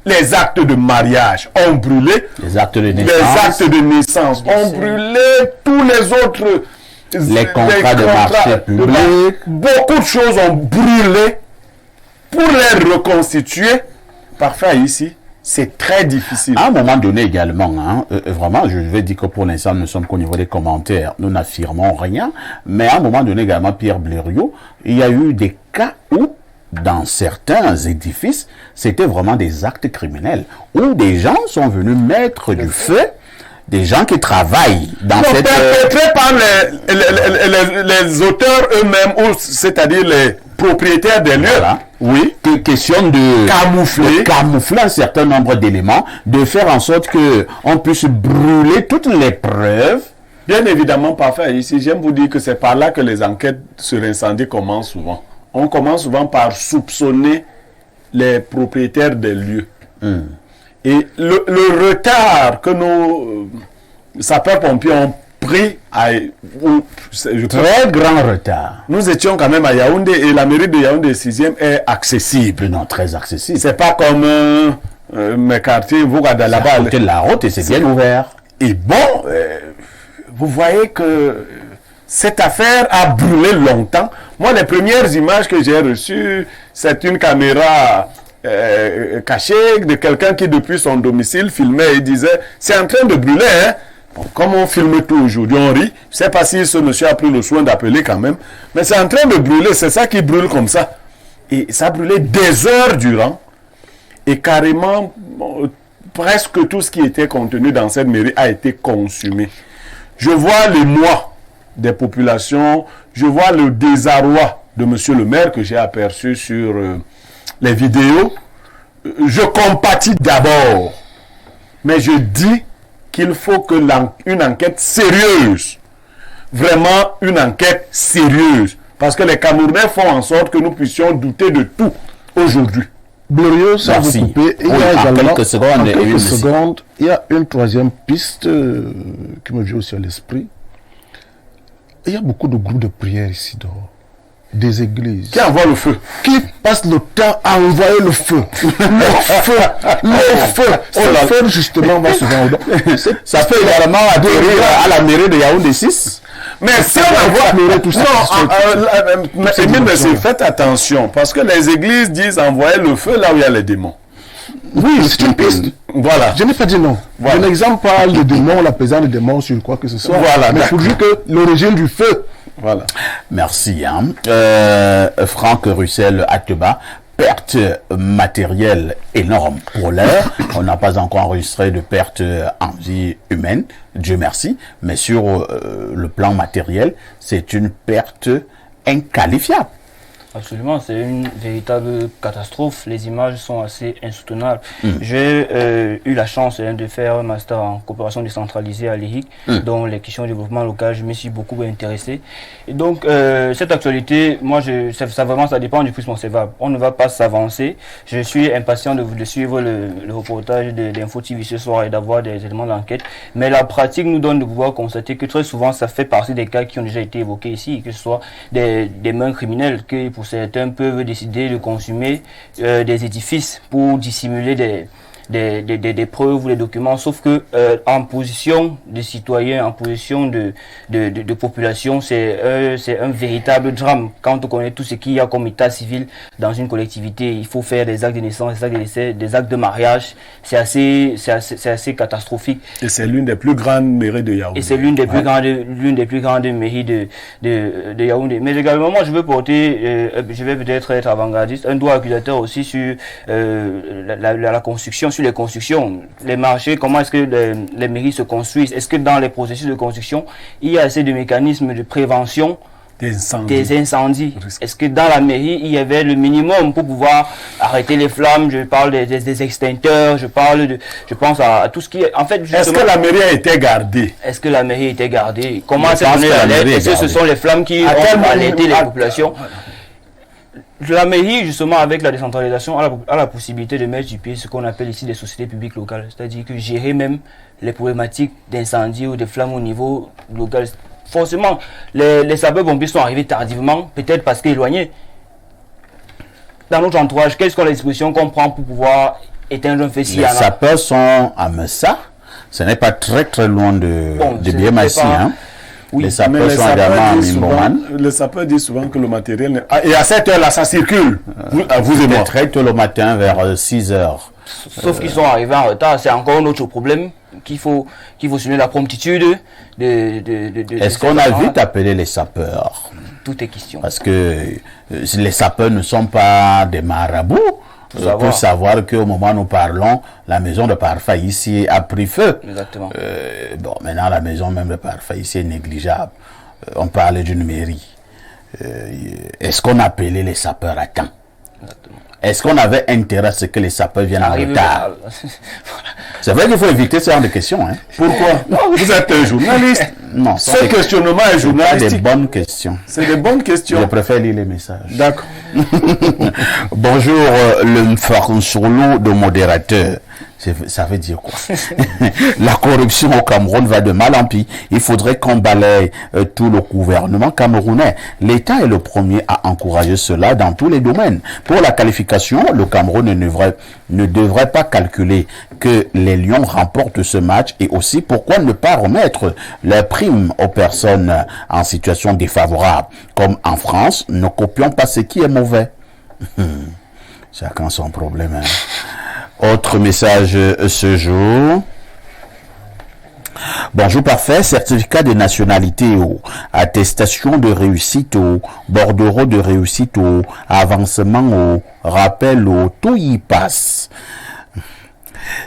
les actes de mariage ont brûlé, les actes de naissance ont brûlé, tous les autres, les contrats de marché public, beaucoup de choses ont brûlé. Pour les reconstituer, parfois ici, c'est très difficile. À un moment donné également, hein, vraiment, je vais dire que pour l'instant, nous ne sommes qu'au niveau des commentaires, nous n'affirmons rien, mais à un moment donné également, Pierre Blériot, il y a eu des cas où, dans certains édifices, c'était vraiment des actes criminels, où des gens sont venus mettre du feu, des gens qui travaillent dans cette... perpétrés par les auteurs eux-mêmes, c'est-à-dire les propriétaires des lieux. Voilà. Oui, question de camoufler un certain nombre d'éléments, de faire en sorte que on puisse brûler toutes les preuves. Bien évidemment, parfois ici, j'aime vous dire que c'est par là que les enquêtes sur incendie commencent souvent. On commence souvent par soupçonner les propriétaires des lieux. Et le retard que nos sapeurs-pompiers ont pris très grand retard. Nous étions quand même à Yaoundé et la mairie de Yaoundé 6e est accessible. Non, très accessible. C'est pas comme mes quartiers, vous regardez là-bas. À côté de la route et c'est bien ouvert. Et bon, vous voyez que cette affaire a brûlé longtemps. Moi, les premières images que j'ai reçues, c'est une caméra cachée de quelqu'un qui, depuis son domicile, filmait et disait « C'est en train de brûler, hein ?» Bon, comme on filme tout aujourd'hui, on rit. Je ne sais pas si ce monsieur a pris le soin d'appeler quand même. Mais c'est en train de brûler, c'est ça qui brûle comme ça. Et ça a brûlé des heures durant. Et carrément, presque tout ce qui était contenu dans cette mairie a été consumé. Je vois l'émoi des populations, je vois le désarroi de monsieur le maire que j'ai aperçu sur les vidéos. Je compatis d'abord. Mais je dis qu'il faut que une enquête sérieuse, vraiment une enquête sérieuse, parce que les Camerounais font en sorte que nous puissions douter de tout aujourd'hui. Blériot, ça vous couper. Il y a également, quelques secondes, il y a une troisième piste qui me vient aussi à l'esprit. Il y a beaucoup de groupes de prière ici dehors. Des églises. Qui envoient le feu. Qui passent le temps à envoyer le feu. Le feu justement va souvent. Ça peut également atterrir à la mairie de Yaoundé 6. Mais si on envoie tout ça, faites attention, parce que les églises disent envoyer le feu là où il y a les démons. Oui, c'est une piste. Voilà. Je n'ai pas dit non. Voilà. Un exemple parle de démons, la présence de démons sur quoi que ce soit. Voilà. Mais il faut dire que l'origine du feu. Voilà. Merci. Franck Russell Ateba, perte matérielle énorme pour l'heure. On n'a pas encore enregistré de perte en vie humaine, Dieu merci. Mais sur le plan matériel, c'est une perte inqualifiable. Absolument, c'est une véritable catastrophe. Les images sont assez insoutenables. J'ai eu la chance de faire un master en coopération décentralisée à l'EHIC, dont les questions de développement local, je me suis beaucoup intéressé. Et donc, cette actualité, moi, ça dépend du prisme CEVAP. On ne va pas s'avancer. Je suis impatient de suivre le reportage d'Info TV ce soir et d'avoir des éléments d'enquête. Mais la pratique nous donne de pouvoir constater que très souvent, ça fait partie des cas qui ont déjà été évoqués ici, que ce soit des mains criminelles, que pour certains peuvent décider de consommer des édifices pour dissimuler des preuves ou des documents, sauf que en position de citoyen, en position de population, c'est un véritable drame. Quand on connaît tout ce qu'il y a comme état civil dans une collectivité, il faut faire des actes de naissance, des actes de décès, des actes de mariage, c'est assez catastrophique. Et c'est l'une des plus grandes mairies de Yaoundé. Et c'est l'une des plus grandes mairies de Yaoundé. Mais également, moi, je veux porter, je vais peut-être être avant-gardiste, un doigt accusateur aussi sur la construction, sur les constructions, les marchés, comment est-ce que les mairies se construisent. Est-ce que dans les processus de construction, il y a assez de mécanismes de prévention des incendies. Est-ce que dans la mairie, il y avait le minimum pour pouvoir arrêter les flammes? Je parle des extincteurs, je pense à tout ce qui est... En fait, est-ce que la mairie a été gardée? Est-ce que la mairie a été gardée? Comment s'est donné la lettre? Est-ce que ce sont les flammes qui ont alerté les populations? La mairie, justement, avec la décentralisation, a la possibilité de mettre sur pied ce qu'on appelle ici des sociétés publiques locales. C'est-à-dire que gérer même les problématiques d'incendie ou de flammes au niveau local. Forcément, les sapeurs-pompiers sont arrivés tardivement, peut-être parce qu'éloignés. Dans notre entourage, quelles sont les dispositions qu'on prend pour pouvoir éteindre un feu? Les sapeurs sont à Messa. Ce n'est pas très loin de Biémassi. Hein? Oui. Les sapeurs sont également à Mimboman. Les sapeurs disent souvent que le matériel... Et à cette heure-là, ça circule. Vous et moi. Très tôt le matin, vers 6 heures. Sauf qu'ils sont arrivés en retard. C'est encore un autre problème qu'il faut souligner, la promptitude Est-ce qu'on a vite appelé les sapeurs? Tout est question. Parce que les sapeurs ne sont pas des marabouts. Pour savoir qu'au moment où nous parlons, la maison de Parfa ici a pris feu. Exactement. Bon, maintenant la maison même de Parfa ici est négligeable. On parlait d'une mairie. Est-ce qu'on appelait les sapeurs à temps? Exactement. Est-ce qu'on avait intérêt à ce que les sapeurs viennent en retard? C'est vrai qu'il faut éviter ce genre de questions. Hein. Pourquoi? Vous êtes un journaliste. Non, ce questionnement est journalistique. C'est des bonnes questions. C'est des bonnes questions. Je préfère lire les messages. D'accord. Bonjour, le Mfarounsolo de modérateur. Ça veut dire quoi? La corruption au Cameroun va de mal en pis. Il faudrait qu'on balaye tout le gouvernement camerounais. L'État est le premier à encourager cela dans tous les domaines. Pour la qualification, le Cameroun ne devrait pas calculer que les Lions remportent ce match, et aussi pourquoi ne pas remettre les primes aux personnes en situation défavorable. Comme en France, ne copions pas ce qui est mauvais. Chacun son problème. Hein. Autre message ce jour. Bonjour parfait, certificat de nationalité ou attestation de réussite ou bordereau de réussite ou avancement ou rappel ou tout y passe.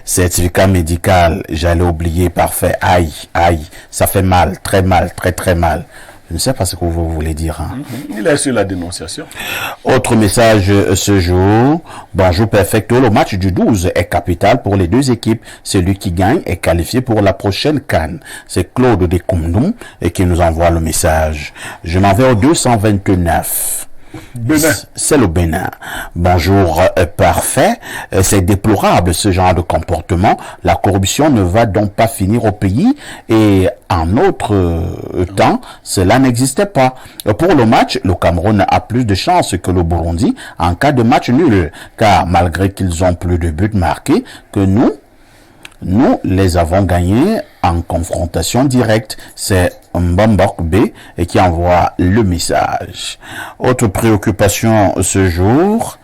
Certificat médical, j'allais oublier, parfait. Aïe, ça fait mal, très mal. Je ne sais pas ce que vous voulez dire. Hein. Il est sur la dénonciation. Autre message ce jour. Bonjour perfecto. Le match du 12 est capital pour les deux équipes. Celui qui gagne est qualifié pour la prochaine CAN. C'est Claude de Koumdoum qui nous envoie le message. Je m'en vais au 229. Bénin. C'est le Bénin. Bonjour, parfait. C'est déplorable ce genre de comportement. La corruption ne va donc pas finir au pays, et en autre temps, cela n'existait pas. Pour le match, le Cameroun a plus de chances que le Burundi en cas de match nul, car malgré qu'ils ont plus de buts marqués que nous les avons gagnés en confrontation directe. C'est Mbambok B qui envoie le message. Autre préoccupation ce jour.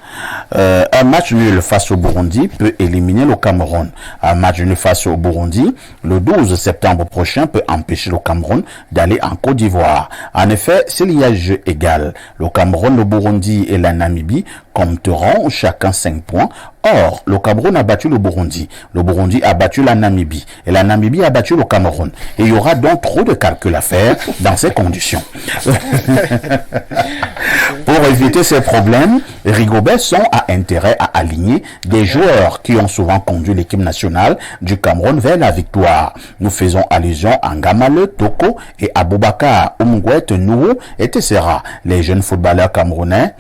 Un match nul face au Burundi peut éliminer le Cameroun. Un match nul face au Burundi le 12 septembre prochain peut empêcher le Cameroun d'aller en Côte d'Ivoire. En effet, s'il y a jeu égal, le Cameroun, le Burundi et la Namibie compteront chacun 5 points. Or, le Cameroun a battu le Burundi a battu la Namibie, et la Namibie a battu le Cameroun. Et il y aura donc trop de calculs à faire dans ces conditions. Pour éviter ces problèmes, Rigobert sont à intérêt à aligner des joueurs qui ont souvent conduit l'équipe nationale du Cameroun vers la victoire. Nous faisons allusion à Ngamale, Toko et Aboubakar, Umgwet, Nourou et Tessera, les jeunes footballeurs camerounais.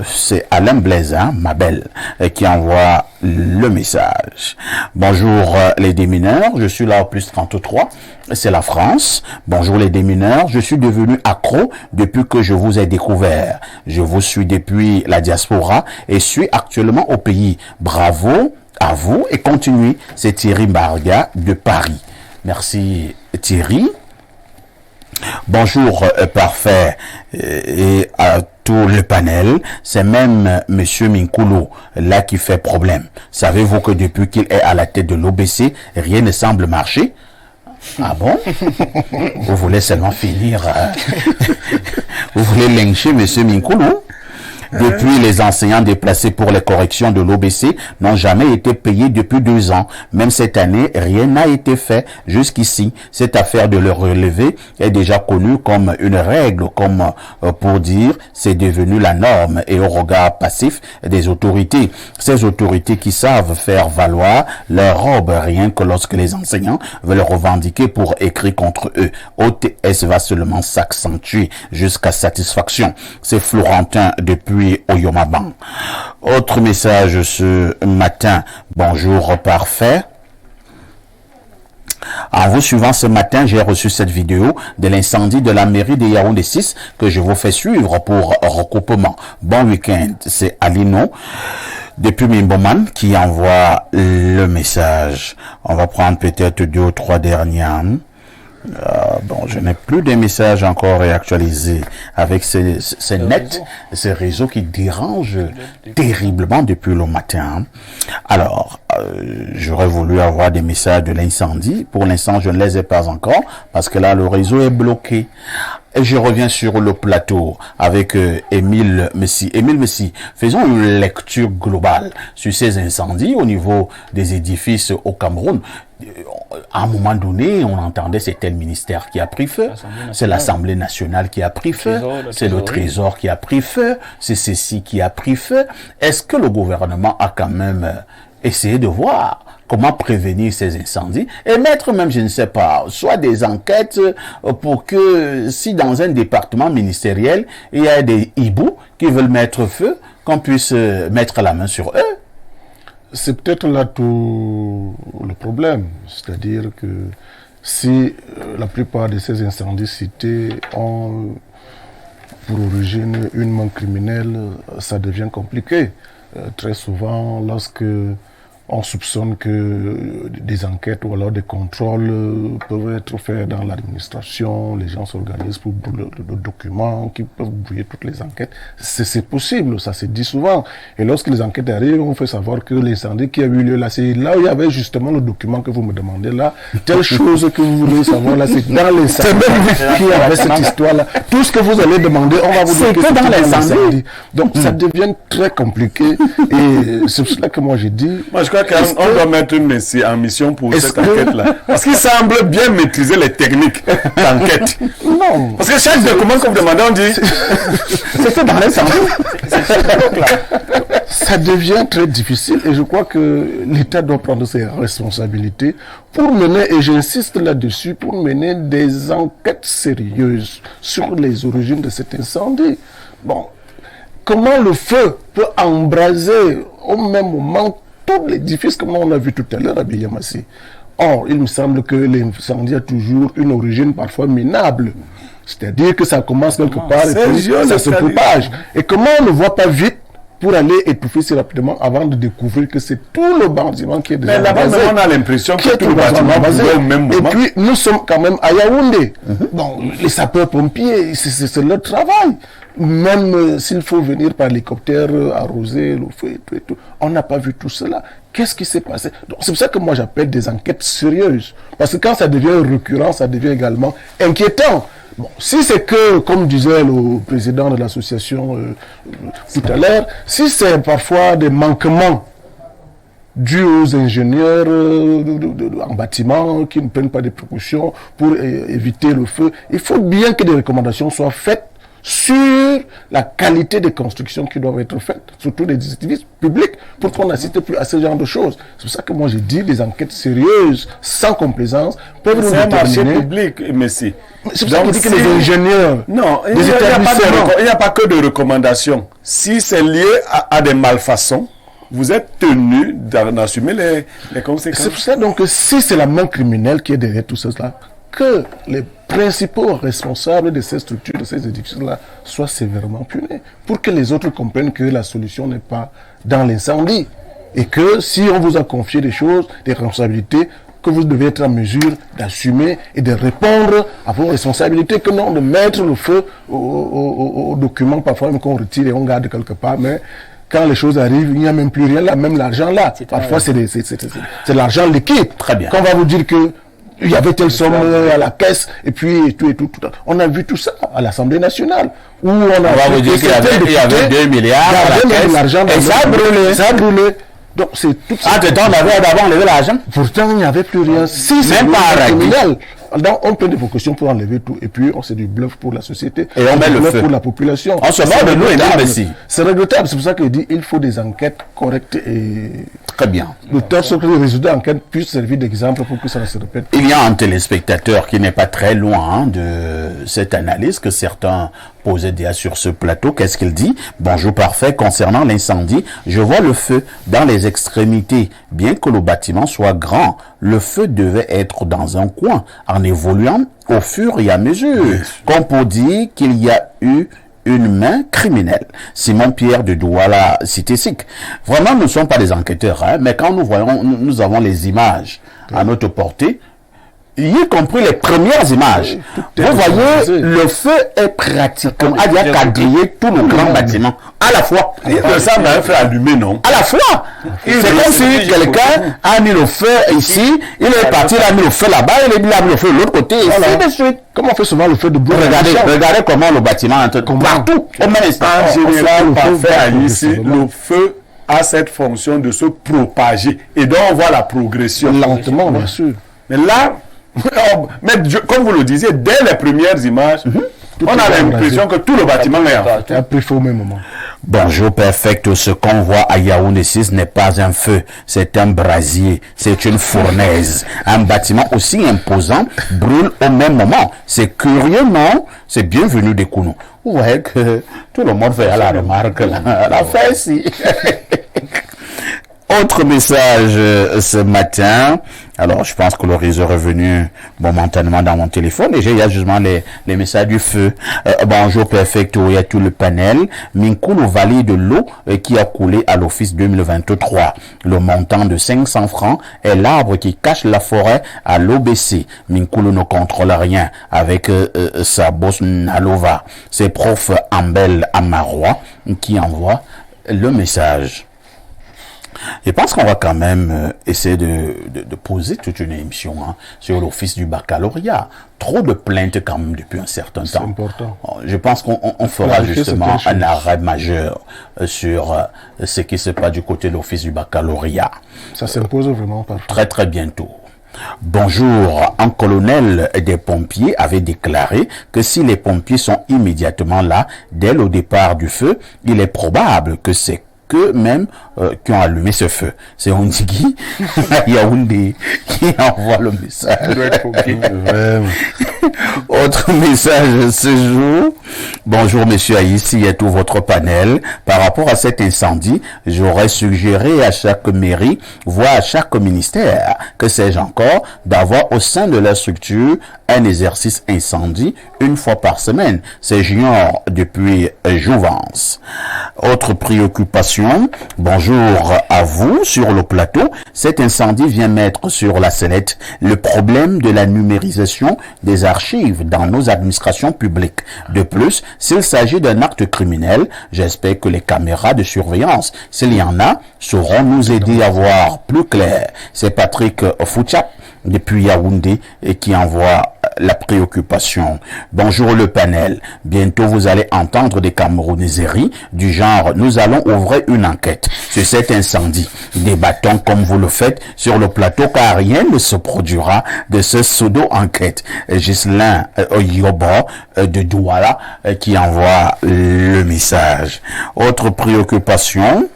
C'est Alain Blaise, hein, ma belle, qui envoie le message. Bonjour les démineurs, je suis là au plus 33, c'est la France. Bonjour les démineurs, je suis devenu accro depuis que je vous ai découvert. Je vous suis depuis la diaspora et suis actuellement au pays. Bravo à vous et continuez. C'est Thierry Marga de Paris. Merci Thierry. Bonjour parfait et à tout le panel, c'est même monsieur Minkoulou là qui fait problème. Savez-vous que depuis qu'il est à la tête de l'OBC, rien ne semble marcher? Ah bon? Vous voulez seulement finir vous voulez lyncher monsieur Minkoulou? Depuis, les enseignants déplacés pour les corrections de l'OBC n'ont jamais été payés depuis 2 ans. Même cette année, rien n'a été fait jusqu'ici. Cette affaire de le relever est déjà connue comme une règle, comme pour dire c'est devenu la norme et au regard passif des autorités. Ces autorités qui savent faire valoir leur robe rien que lorsque les enseignants veulent revendiquer pour écrire contre eux. OTS va seulement s'accentuer jusqu'à satisfaction. C'est Florentin depuis Oyomaban. Autre message ce matin. Bonjour parfait. En vous suivant ce matin, j'ai reçu cette vidéo de l'incendie de la mairie de Yaoundé 6 que je vous fais suivre pour recoupement. Bon week-end, c'est Alino depuis Mimboman qui envoie le message. On va prendre peut-être 2 ou 3 dernières. Bon, je n'ai plus de messages encore réactualisés avec ces nets, ces réseaux qui dérangent terriblement depuis le matin. Alors, j'aurais voulu avoir des messages de l'incendie. Pour l'instant, je ne les ai pas encore parce que là, le réseau est bloqué. Et je reviens sur le plateau avec Émile Messi. Émile Messi, faisons une lecture globale sur ces incendies au niveau des édifices au Cameroun. À un moment donné, on entendait c'est tel ministère qui a pris feu, c'est l'Assemblée nationale qui a pris feu, c'est le Trésor qui a pris feu, c'est ceci qui a pris feu. Est-ce que le gouvernement a quand même essayé de voir comment prévenir ces incendies et mettre même, je ne sais pas, soit des enquêtes pour que si dans un département ministériel, il y a des hiboux qui veulent mettre feu, qu'on puisse mettre la main sur eux? C'est peut-être là tout le problème. C'est-à-dire que si la plupart de ces incendies cités ont pour origine une main criminelle, ça devient compliqué. Très souvent, lorsque on soupçonne que des enquêtes ou alors des contrôles peuvent être faits dans l'administration, les gens s'organisent pour le document qui peuvent brouiller toutes les enquêtes. C'est possible, ça se dit souvent. Et lorsque les enquêtes arrivent, on fait savoir que l'incendie qui a eu lieu là, c'est là où il y avait justement le document que vous me demandez là. Telle chose que vous voulez savoir là, c'est dans l'incendie qui avait cette histoire-là. Tout ce que vous allez demander, on va vous dire que c'est dans l'incendie. Donc ça devient très compliqué. Et c'est pour cela que moi j'ai dit... Moi, je crois qu'on doit mettre Messi en mission pour cette enquête-là. Parce qu'il semble bien maîtriser les techniques d'enquête. Non. Parce que chaque document qu'on vous demande, on dit c'est fait dans l'incendie. Ça devient très difficile et je crois que l'État doit prendre ses responsabilités pour mener, et j'insiste là-dessus, pour mener des enquêtes sérieuses sur les origines de cet incendie. Bon, comment le feu peut embraser au même moment tout l'édifice, comme on a vu tout à l'heure à Biyamassi. Or, il me semble que l'incendie a toujours une origine parfois minable. C'est-à-dire que ça commence quelque part et puis ça se propage. Et comment on ne voit pas vite pour aller étouffer si rapidement avant de découvrir que c'est tout le bâtiment qui est déjà là-bas, on a l'impression que tout le bâtiment est au même moment. Et puis, nous sommes quand même à Yaoundé. Bon, les sapeurs-pompiers, c'est leur travail. Même s'il faut venir par hélicoptère, arroser le feu et tout, on n'a pas vu tout cela. Qu'est-ce qui s'est passé? C'est pour ça que moi j'appelle des enquêtes sérieuses. Parce que quand ça devient récurrent, ça devient également inquiétant. Bon, si c'est que, comme disait le président de l'association tout à l'heure, si c'est parfois des manquements dus aux ingénieurs en bâtiment qui ne prennent pas des précautions pour éviter le feu, il faut bien que des recommandations soient faites sur la qualité des constructions qui doivent être faites, surtout des édifices publics, pour qu'on n'assiste plus à ce genre de choses. C'est pour ça que moi j'ai dit des enquêtes sérieuses, sans complaisance, peuvent nous déterminer. C'est un marché public, Messi. C'est pour ça que je dis que les ingénieurs, non, il n'y a pas que de recommandations. Si c'est lié à des malfaçons, vous êtes tenu d'assumer les conséquences. C'est pour ça donc que si c'est la main criminelle qui est derrière tout cela, que les principaux responsables de ces structures, de ces édifices-là, soient sévèrement punis, pour que les autres comprennent que la solution n'est pas dans l'incendie. Et que si on vous a confié des choses, des responsabilités, que vous devez être en mesure d'assumer et de répondre à vos responsabilités, que non de mettre le feu aux documents, parfois même qu'on retire et on garde quelque part, mais quand les choses arrivent, il n'y a même plus rien là, même l'argent là. Parfois c'est l'argent liquide. Très bien. Qu'on va vous dire que il y avait telle somme à la caisse, et puis tout. On a vu tout ça à l'Assemblée nationale, où on va vous dire qu'il y avait 2 milliards à la caisse, l'argent et ça a brûlé. Ça a brûlé. Donc c'est tout ça. Entre-temps, on avait d'abord enlevé l'argent. Pourtant, il n'y avait plus rien. Si c'est même pas criminel. Donc, on prend des précautions pour enlever tout. Et puis, on fait du bluff pour la société. Et on met le feu pour la population. On se moque de nous et nous aussi. C'est regrettable. C'est pour ça que je dis il faut des enquêtes correctes et... Très bien. De telle sorte que les résultats d'enquête puissent servir d'exemple pour que ça ne se répète. Il y a un téléspectateur qui n'est pas très loin de cette analyse que certains posaient déjà sur ce plateau. Qu'est-ce qu'il dit? Bonjour parfait. Concernant l'incendie, je vois le feu dans les extrémités. Bien que le bâtiment soit grand, le feu devait être dans un coin en évoluant au fur et à mesure. Comme pour dire qu'il y a eu une main criminelle. Simon Pierre de Douala, Cité SIC. Vraiment, nous ne sommes pas des enquêteurs, hein, mais quand nous voyons, nous avons les images à notre portée, y compris les premières images. Vous voyez, le feu est pratiquement, il y a quadrillé tout le grand bâtiment, à la fois. Ça m'a fait allumer, non? À la fois. C'est comme si quelqu'un a mis le feu ici, il est parti, il a mis le feu là-bas, il a mis le feu de l'autre côté, et ainsi de suite. Comme on fait souvent le feu de bois. Regardez comment le bâtiment entre partout, au même instant. En général, ici, le feu a cette fonction de se propager. Et donc, on voit la progression. Lentement, bien sûr. Mais là, comme vous le disiez, dès les premières images, on a l'impression que tout le bâtiment est en feu. Après, il faut au même moment. Bonjour perfect, ce qu'on voit à Yaoundé 6 n'est pas un feu, c'est un brasier, c'est une fournaise. Un bâtiment aussi imposant brûle au même moment. C'est curieux, non? C'est bienvenu des Kounou. Vous voyez que tout le monde fait à la remarque là. La fait ici. Autre message ce matin. Alors, je pense que le réseau est revenu momentanément dans mon téléphone. Et il y a justement les messages du feu. Bonjour, perfecto. Il y a tout le panel. Minkoulou valide de l'eau qui a coulé à l'office 2023. Le montant de 500 francs est l'arbre qui cache la forêt à l'OBC. Minkoulou ne contrôle rien avec sa bosse Nalova. C'est prof Ambel Amarois qui envoie le message. Je pense qu'on va quand même essayer de poser toute une émission sur l'office du baccalauréat. Trop de plaintes quand même depuis un certain temps. C'est important. Je pense qu'on fera justement un arrêt majeur sur ce qui se passe du côté de l'office du baccalauréat. Ça s'impose vraiment parfois. Très très bientôt. Bonjour, un colonel des pompiers avait déclaré que si les pompiers sont immédiatement là, dès le départ du feu, il est probable que c'est qu'eux-mêmes qui ont allumé ce feu. C'est Ondigi Yaoundé qui envoie le message. Autre message ce jour. Bonjour monsieur Aïssi et tout votre panel. Par rapport à cet incendie, j'aurais suggéré à chaque mairie, voire à chaque ministère, que sais-je encore, d'avoir au sein de la structure un exercice incendie une fois par semaine. C'est junior depuis Jouvence. Autre préoccupation. Bonjour à vous sur le plateau. Cet incendie vient mettre sur la sellette le problème de la numérisation des archives dans nos administrations publiques. De plus, s'il s'agit d'un acte criminel, j'espère que les caméras de surveillance, s'il y en a, sauront nous aider à voir plus clair. C'est Patrick Fouchap depuis Yaoundé et qui envoie la préoccupation. Bonjour le panel. Bientôt vous allez entendre des camerounaiseries du genre nous allons ouvrir une enquête sur cet incendie. Débattons comme vous le faites sur le plateau car rien ne se produira de ce pseudo-enquête. Ghislain Yobo de Douala qui envoie le message. Autre préoccupation.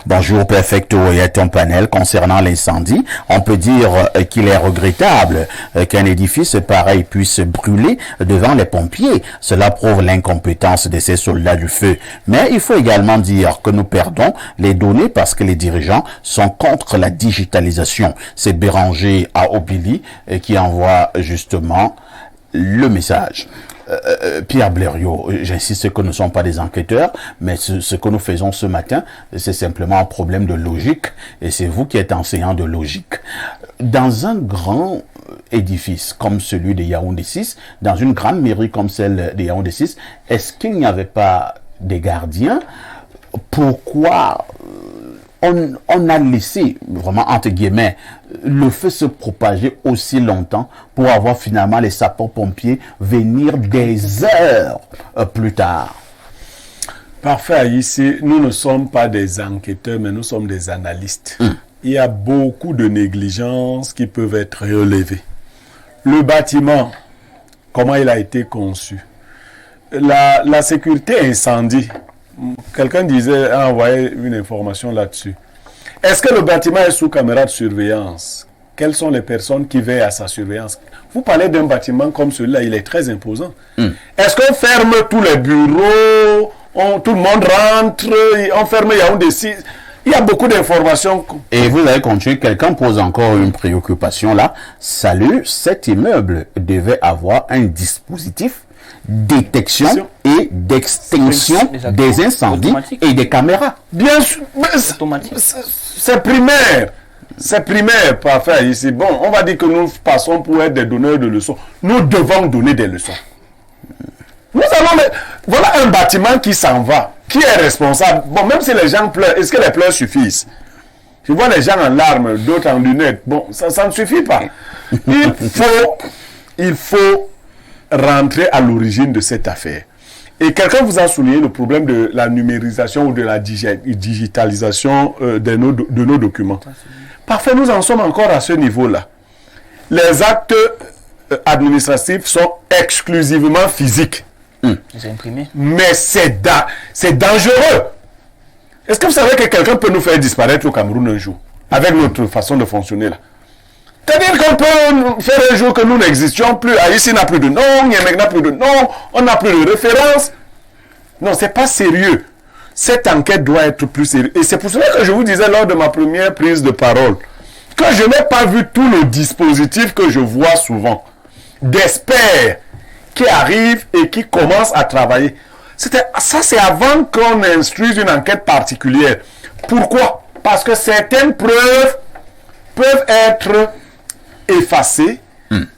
Bonjour Perfecto et ton panel. Concernant l'incendie, on peut dire qu'il est regrettable qu'un édifice pareil puisse brûler devant les pompiers. Cela prouve l'incompétence de ces soldats du feu. Mais il faut également dire que nous perdons les données parce que les dirigeants sont contre la digitalisation. C'est Béranger à Obili qui envoie justement le message. Pierre Blériot, j'insiste que nous ne sommes pas des enquêteurs, mais ce que nous faisons ce matin, c'est simplement un problème de logique, et c'est vous qui êtes enseignant de logique. Dans un grand édifice comme celui de Yaoundé 6, dans une grande mairie comme celle de Yaoundé 6, est-ce qu'il n'y avait pas des gardiens? Pourquoi on a laissé, vraiment entre guillemets, le feu se propager aussi longtemps pour avoir finalement les sapeurs-pompiers venir des heures plus tard? Parfait, ici, nous ne sommes pas des enquêteurs, mais nous sommes des analystes. Il y a beaucoup de négligences qui peuvent être relevées. Le bâtiment, comment il a été conçu? La sécurité incendie, quelqu'un disait, a envoyé une information là-dessus. Est-ce que le bâtiment est sous caméra de surveillance? Quelles sont les personnes qui veillent à sa surveillance? Vous parlez d'un bâtiment comme celui-là, il est très imposant. Est-ce qu'on ferme tous les bureaux? Tout le monde rentre, on ferme Yaoundé. Il y a beaucoup d'informations. Et vous avez continué, quelqu'un pose encore une préoccupation là. Salut, cet immeuble devait avoir un dispositif détection et d'extinction des incendies et des caméras. Bien sûr, c'est primaire. C'est primaire, parfait ici. Bon, on va dire que nous passons pour être des donneurs de leçons. Nous devons donner des leçons. Nous allons... Voilà un bâtiment qui s'en va. Qui est responsable? Bon, même si les gens pleurent, est-ce que les pleurs suffisent? Je vois les gens en larmes, d'autres en lunettes. Bon, ça ne suffit pas. Il faut rentrer à l'origine de cette affaire. Et quelqu'un vous a souligné le problème de la numérisation ou de la digitalisation de nos documents. Parfait, nous en sommes encore à ce niveau-là. Les actes administratifs sont exclusivement physiques. Mais c'est dangereux. Est-ce que vous savez que quelqu'un peut nous faire disparaître au Cameroun un jour avec notre façon de fonctionner là? C'est-à-dire qu'on peut faire un jour que nous n'existions plus. Ici, n'a plus de nom, Niamey n'a plus de nom, on n'a plus de référence. Non, c'est pas sérieux. Cette enquête doit être plus sérieuse. Et c'est pour cela que je vous disais lors de ma première prise de parole que je n'ai pas vu tout le dispositif que je vois souvent d'experts qui arrivent et qui commencent à travailler. Ça, c'est avant qu'on instruise une enquête particulière. Pourquoi? Parce que certaines preuves peuvent être effacées,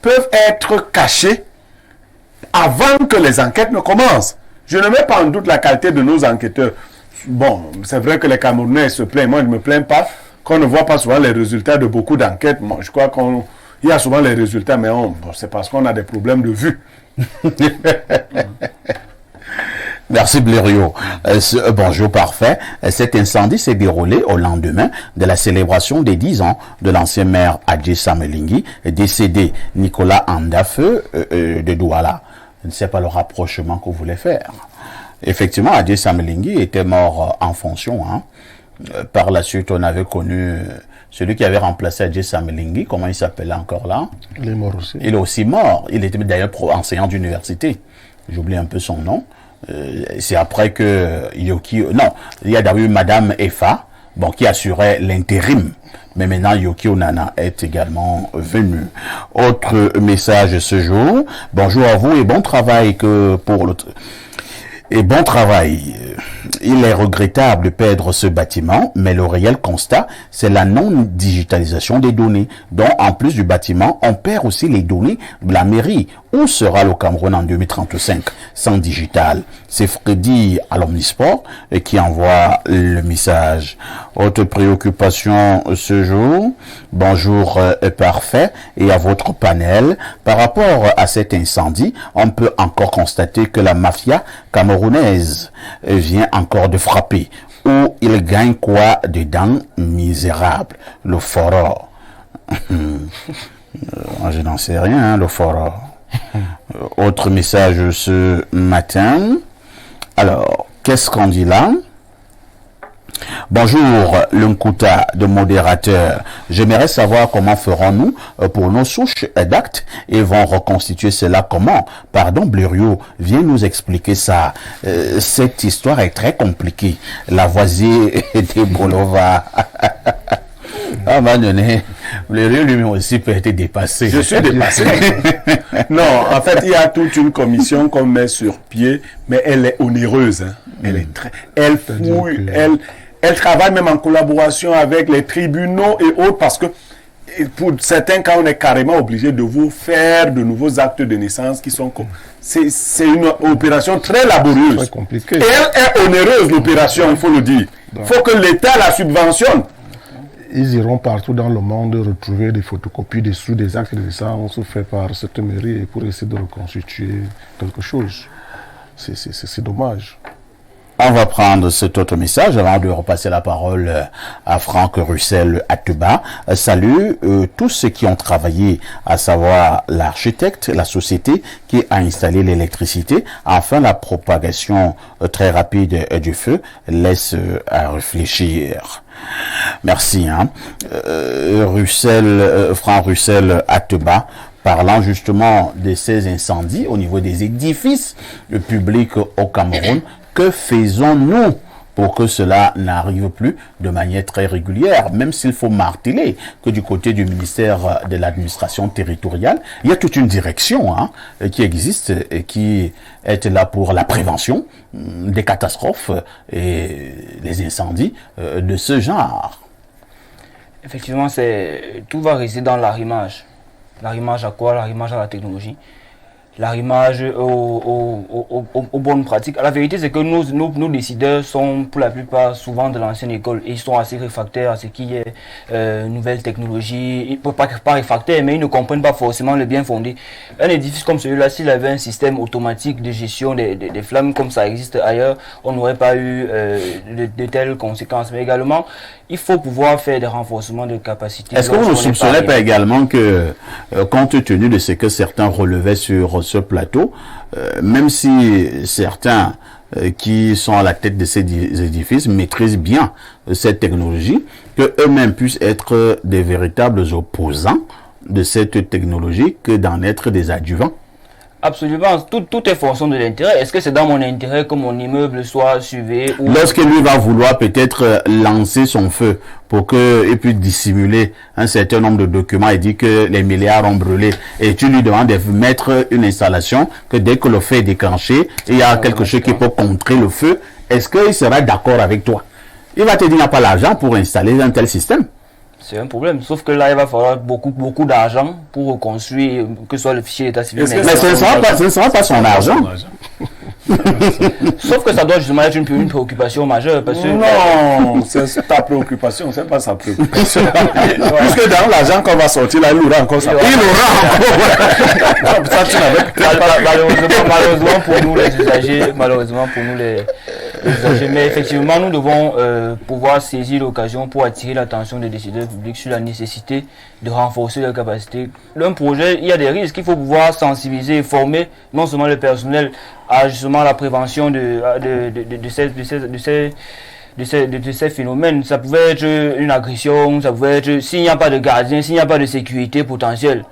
peuvent être cachées avant que les enquêtes ne commencent. Je ne mets pas en doute la qualité de nos enquêteurs. Bon, c'est vrai que les Camerounais se plaignent. Moi, je ne me plains pas qu'on ne voit pas souvent les résultats de beaucoup d'enquêtes. Moi, je crois qu'il y a souvent les résultats, mais c'est parce qu'on a des problèmes de vue. Merci Blériot. Bonjour, parfait. Cet incendie s'est déroulé au lendemain de la célébration des 10 ans de l'ancien maire Adjé Samelingi, décédé Nicolas Andafeu de Douala. Je ne sais pas le rapprochement qu'on voulait faire. Effectivement, Adjé Samelingi était mort en fonction. Par la suite, on avait connu celui qui avait remplacé Adjé Samelingi. Comment il s'appelait encore là? Il est mort aussi. Il est aussi mort. Il était d'ailleurs enseignant d'université. J'oublie un peu son nom. C'est après que Yoki... Non, il y a d'abord eu Madame Efa, qui assurait l'intérim. Mais maintenant, Yoki Onana est également venu. Autre message ce jour. Bonjour à vous et bon travail bon travail. Il est regrettable de perdre ce bâtiment, mais le réel constat, c'est la non-digitalisation des données. Donc, en plus du bâtiment, on perd aussi les données de la mairie. Où sera le Cameroun en 2035 sans digital? C'est Freddy à l'Omnisport qui envoie le message. Autre préoccupation ce jour. Bonjour parfait et à votre panel. Par rapport à cet incendie, on peut encore constater que la mafia camerounaise vient encore de frapper. Où il gagne quoi dedans? Misérable. Le foror. Moi, je n'en sais rien, le foror. Autre message ce matin. Alors, qu'est-ce qu'on dit là? Bonjour, l'Unkuta de modérateur. J'aimerais savoir comment ferons-nous pour nos souches d'actes et vont reconstituer cela comment? Pardon, Blériot, viens nous expliquer ça. Cette histoire est très compliquée. Lavoisier de Bolova. À un moment donné, Blériot lui aussi peut être dépassé. Je suis dépassé. Non, en fait, il y a toute une commission qu'on met sur pied, mais elle est onéreuse. Elle est elle fouille, elle travaille même en collaboration avec les tribunaux et autres parce que pour certains cas, on est carrément obligé de vous faire de nouveaux actes de naissance qui sont... C'est une opération très laborieuse. Très compliqué. Et elle est onéreuse, l'opération, il faut le dire. Il faut que l'État la subventionne. Ils iront partout dans le monde retrouver des photocopies dessous des actes de naissance faits par cette mairie pour essayer de reconstituer quelque chose. C'est dommage. On va prendre cet autre message avant de repasser la parole à Franck Russell Ateba. Salut tous ceux qui ont travaillé, à savoir l'architecte, la société qui a installé l'électricité. Enfin, la propagation très rapide du feu laisse à réfléchir. Merci. Franck Russell Ateba, parlant justement de ces incendies au niveau des édifices publics au Cameroun. Que faisons-nous pour que cela n'arrive plus de manière très régulière, même s'il faut marteler que du côté du ministère de l'administration territoriale, il y a toute une direction qui existe et qui est là pour la prévention des catastrophes et des incendies de ce genre. Effectivement, tout va résider dans l'arrimage. L'arrimage à quoi? L'arrimage à la technologie. L'arrimage aux bonnes pratiques. La vérité, c'est que nos décideurs sont pour la plupart souvent de l'ancienne école et ils sont assez réfractaires à ce qui est nouvelles technologies. Pas réfractaires, mais ils ne comprennent pas forcément le bien fondé. Un édifice comme celui-là, s'il avait un système automatique de gestion des flammes comme ça existe ailleurs, on n'aurait pas eu de telles conséquences. Mais également, il faut pouvoir faire des renforcements de capacité. Est-ce que vous ne soupçonnez pas également que, compte tenu de ce que certains relevaient sur ce plateau, même si certains qui sont à la tête de ces édifices maîtrisent bien cette technologie, que eux-mêmes puissent être des véritables opposants de cette technologie que d'en être des adjuvants? Absolument, tout est fonction de l'intérêt. Est-ce que c'est dans mon intérêt que mon immeuble soit surveillé ou... Lorsque lui va vouloir peut-être lancer son feu pour qu'il puisse dissimuler un certain nombre de documents et dire que les milliards ont brûlé, et tu lui demandes de mettre une installation que dès que le feu est déclenché, il y a quelque chose qui peut contrer le feu, est-ce qu'il sera d'accord avec toi? Il va te dire qu'il n'a pas l'argent pour installer un tel système. C'est un problème, sauf que là, il va falloir beaucoup d'argent pour reconstruire, que ce soit le fichier d'état civil. Mais ce ne sera pas son argent. Sauf que ça doit justement être une préoccupation majeure. Parce que non, c'est ta préoccupation, c'est pas sa préoccupation. Puisque dans l'argent qu'on va sortir, là, il aura encore ça. Il aura encore. Malheureusement pour nous les usagers, mais effectivement, nous devons pouvoir saisir l'occasion pour attirer l'attention des décideurs publics sur la nécessité de renforcer leurs capacités. D'un projet, il y a des risques, il faut pouvoir sensibiliser et former non seulement le personnel à justement la prévention de ces phénomènes. Ça pouvait être une agression, ça pouvait être, s'il n'y a pas de gardien, s'il n'y a pas de sécurité potentielle,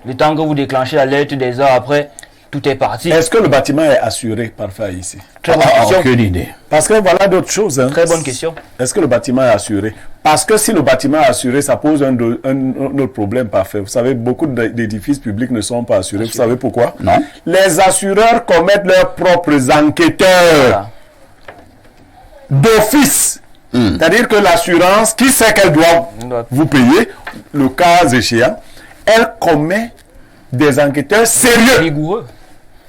le temps que vous déclenchez l'alerte des heures après, tout est parti. Est-ce que le bâtiment est assuré par FAI ici? Très bonne question. Aucune idée. Parce que voilà d'autres choses. Très bonne question. Est-ce que le bâtiment est assuré? Parce que si le bâtiment est assuré, ça pose un autre problème parfait. Vous savez, beaucoup d'édifices publics ne sont pas assurés. Vous savez pourquoi? Non. Les assureurs commettent leurs propres enquêteurs. Voilà. D'office. C'est-à-dire que l'assurance, qui sait qu'elle doit vous payer, le cas échéant, elle commet des enquêteurs sérieux. Rigoureux.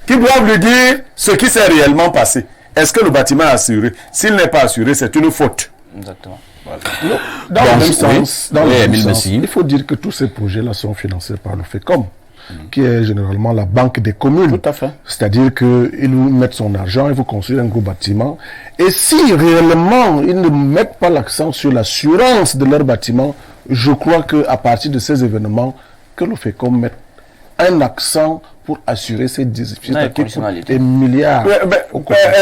Qui doivent lui dire ce qui s'est réellement passé. Est-ce que le bâtiment est assuré? S'il n'est pas assuré, c'est une faute. Exactement. Voilà. Dans le même sens, il faut dire que tous ces projets-là sont financés par le FECOM, qui est généralement la banque des communes. Tout à fait. C'est-à-dire qu'ils vous mettent son argent et vous construisez un gros bâtiment. Et si réellement ils ne mettent pas l'accent sur l'assurance de leur bâtiment, je crois qu'à partir de ces événements, que le FECOM mette un accent pour assurer ces édifices qui coûtent des milliards.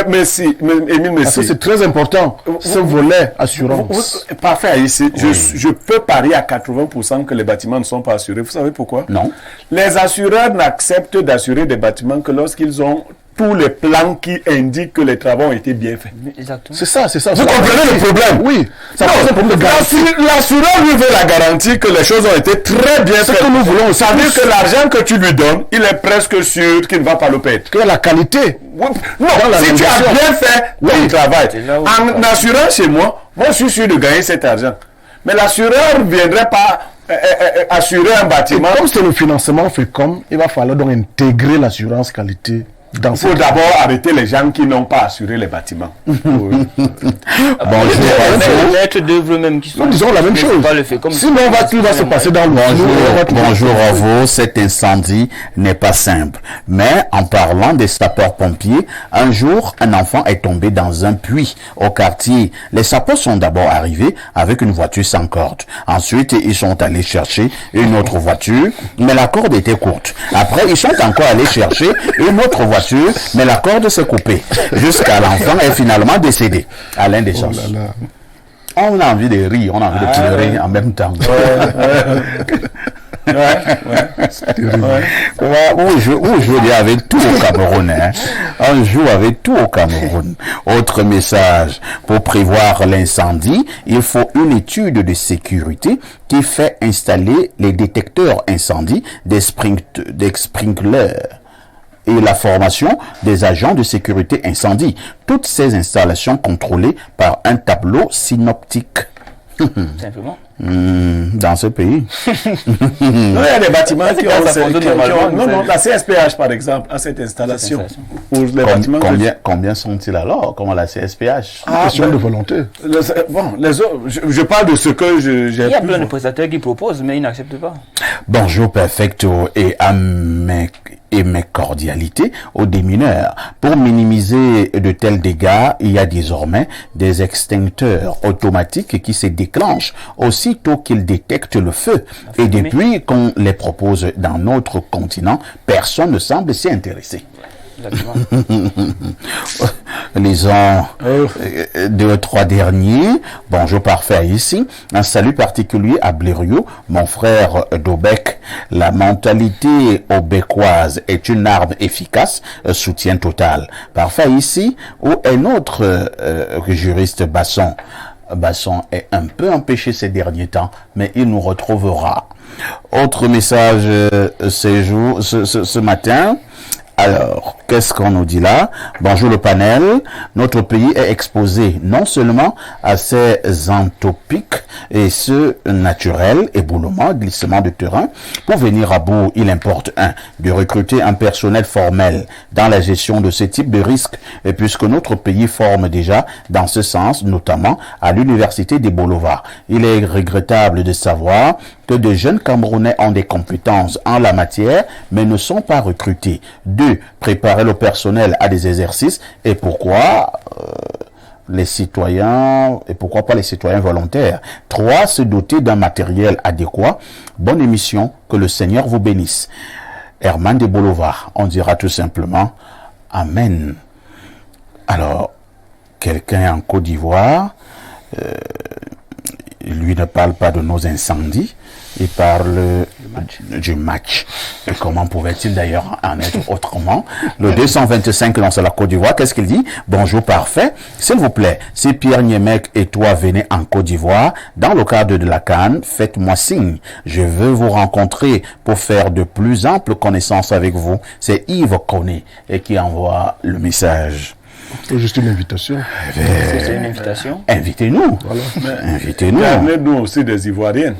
Mais si, Émile, parce que c'est très important, ce volet assurance. Parfait, ici. Je peux parier à 80% que les bâtiments ne sont pas assurés. Vous savez pourquoi? Non. Les assureurs n'acceptent d'assurer des bâtiments que lorsqu'ils ont tous les plans qui indiquent que les travaux ont été bien faits. Exactement. C'est ça. Vous comprenez le problème? Oui. Ça pose un problème de garantie. L'assureur lui veut la garantie que les choses ont été très bien faites. Ce que nous voulons, ça veut dire que l'argent que tu lui donnes, il est presque sûr qu'il ne va pas le perdre. Que la qualité. Non, si tu as bien fait ton travail. En assurant chez moi, je suis sûr de gagner cet argent. Mais l'assureur ne viendrait pas assurer un Et bâtiment. comme c'est le financement fait comme, il va falloir donc intégrer l'assurance qualité dans Il faut d'abord arrêter les gens qui n'ont pas assuré les bâtiments. Bonjour. Les maîtres d'œuvre même qui sont... Nous disons la même ne font chose. pas le fait comme Sinon, tout va se passer dans le Bonjour à vous. Cet incendie n'est pas simple. Mais en parlant des sapeurs-pompiers, un jour, un enfant est tombé dans un puits au quartier. Les sapeurs sont d'abord arrivés avec une voiture sans corde. Ensuite, ils sont allés chercher une autre voiture, mais la corde était courte. Après, ils sont encore allés chercher une autre voiture, mais la corde s'est coupée. Jusqu'à l'enfant est finalement décédé à l'un des sens. On a envie de rire, on a envie de pleurer en même temps. On joue avec tout au Cameroun. Hein. On joue avec tout au Cameroun. Autre message, pour prévoir l'incendie, il faut une étude de sécurité qui fait installer les détecteurs incendie des sprinklers et la formation des agents de sécurité incendie. Toutes ces installations contrôlées par un tableau synoptique. Simplement. Dans ce pays. Non, il y a des bâtiments qui ont... Non, la CSPH, par exemple, a cette installation. Pour les bâtiments Combien sont-ils alors? Comment la CSPH? Question de volonté. Bon, les autres, je parle de ce que j'ai Il y a pu plein de voir. prestataires qui proposent, mais ils n'acceptent pas. Bonjour perfecto et à mes cordialités aux démineurs. Pour minimiser de tels dégâts, il y a désormais des extincteurs automatiques qui se déclenchent aussitôt qu'ils détectent le feu. Et depuis qu'on les propose dans notre continent, personne ne semble s'y intéresser. Lisons deux, trois derniers. Bonjour parfait ici. Un salut particulier à Blériot, mon frère d'Aubec. La mentalité aubécoise est une arme efficace, soutien total. Parfait ici. Ou un autre juriste Basson. Basson est un peu empêché ces derniers temps, mais il nous retrouvera. Autre message ce matin. Alors, qu'est-ce qu'on nous dit là? Bonjour le panel. Notre pays est exposé non seulement à ces entopiques et ceux naturels, éboulements, glissements de terrain. Pour venir à bout, il importe de recruter un personnel formel dans la gestion de ce type de risques, et puisque notre pays forme déjà dans ce sens, notamment à l'université des Boulevards. Il est regrettable de savoir que de jeunes Camerounais ont des compétences en la matière, mais ne sont pas recrutés. 2. Préparer le personnel à des exercices. Et pourquoi les citoyens, et pourquoi pas les citoyens volontaires. 3. Se doter d'un matériel adéquat. Bonne émission, que le Seigneur vous bénisse. Herman de Boulevards, on dira tout simplement Amen. Alors, quelqu'un en Côte d'Ivoire, lui ne parle pas de nos incendies, il parle du match. Et comment pouvait-il d'ailleurs en être autrement? Le 225 lance la Côte d'Ivoire, qu'est-ce qu'il dit? Bonjour parfait, s'il vous plaît, si Pierre Niemek et toi venez en Côte d'Ivoire, dans le cadre de la CAN, faites-moi signe. Je veux vous rencontrer pour faire de plus amples connaissances avec vous. C'est Yves Koné et qui envoie le message. C'est juste une invitation. C'est une invitation. Invitez-nous. Voilà. Invitez-nous. Amenez-nous aussi des Ivoiriennes.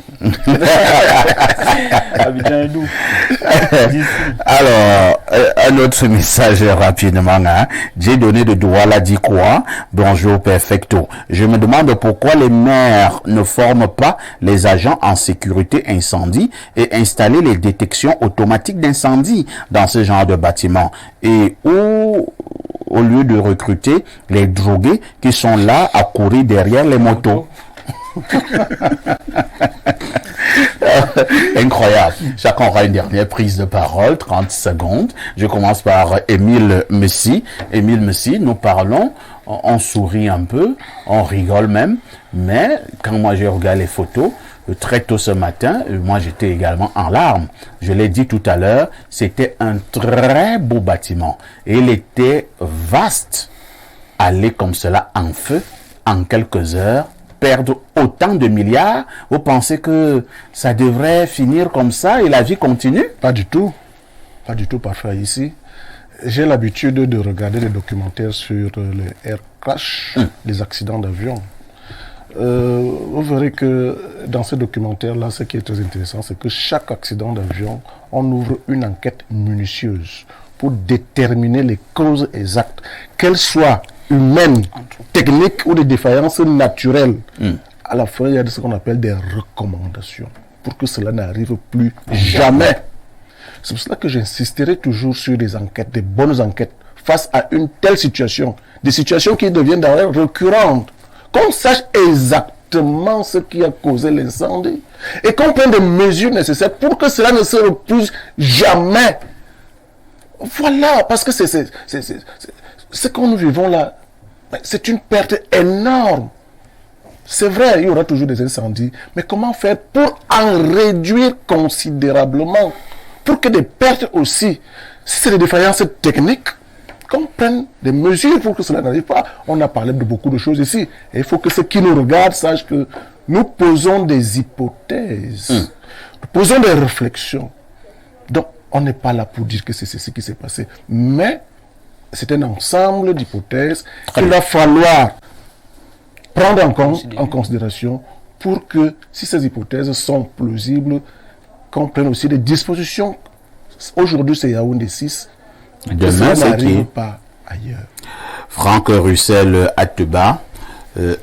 Alors, un autre message rapidement. Hein. J'ai donné de Douala dit quoi? Bonjour perfecto. Je me demande pourquoi les maires ne forment pas les agents en sécurité incendie et installer les détections automatiques d'incendie dans ce genre de bâtiment. Et où, au lieu de recruter les drogués qui sont là à courir derrière les motos. Incroyable. Chacun aura une dernière prise de parole, 30 secondes. Je commence par Émile Messi. Émile Messi, nous parlons, on sourit un peu, on rigole même, mais quand moi je regarde les photos, très tôt ce matin, moi j'étais également en larmes. Je l'ai dit tout à l'heure, c'était un très beau bâtiment. Et il était vaste. Aller comme cela en feu, en quelques heures, perdre autant de milliards, vous pensez que ça devrait finir comme ça et la vie continue? Pas du tout. Pas du tout parfait ici. J'ai l'habitude de regarder des documentaires sur les air crash, les accidents d'avion. vous verrez que dans ce documentaire-là, ce qui est très intéressant, c'est que chaque accident d'avion, on ouvre une enquête minutieuse pour déterminer les causes exactes, qu'elles soient humaines, techniques ou des défaillances naturelles. À la fin, il y a ce qu'on appelle des recommandations pour que cela n'arrive plus jamais. C'est pour cela que j'insisterai toujours sur des enquêtes, des bonnes enquêtes, face à une telle situation. Des situations qui deviennent d'ailleurs récurrentes. Qu'on sache exactement ce qui a causé l'incendie et qu'on prenne des mesures nécessaires pour que cela ne se reproduise jamais. Voilà, parce que c'est ce que nous vivons là, c'est une perte énorme. C'est vrai, il y aura toujours des incendies, mais comment faire pour en réduire considérablement, pour que des pertes aussi, si c'est des défaillances techniques, qu'on prenne des mesures pour que cela n'arrive pas. On a parlé de beaucoup de choses ici, et il faut que ceux qui nous regardent sachent que nous posons des hypothèses, nous posons des réflexions. Donc, on n'est pas là pour dire que c'est ce qui s'est passé, mais c'est un ensemble d'hypothèses qu'il va falloir prendre en considération pour que, si ces hypothèses sont plausibles, qu'on prenne aussi des dispositions. Aujourd'hui, c'est Yaoundé 6. Demain, c'est qui? Pas ailleurs. Franck Russell Ateba,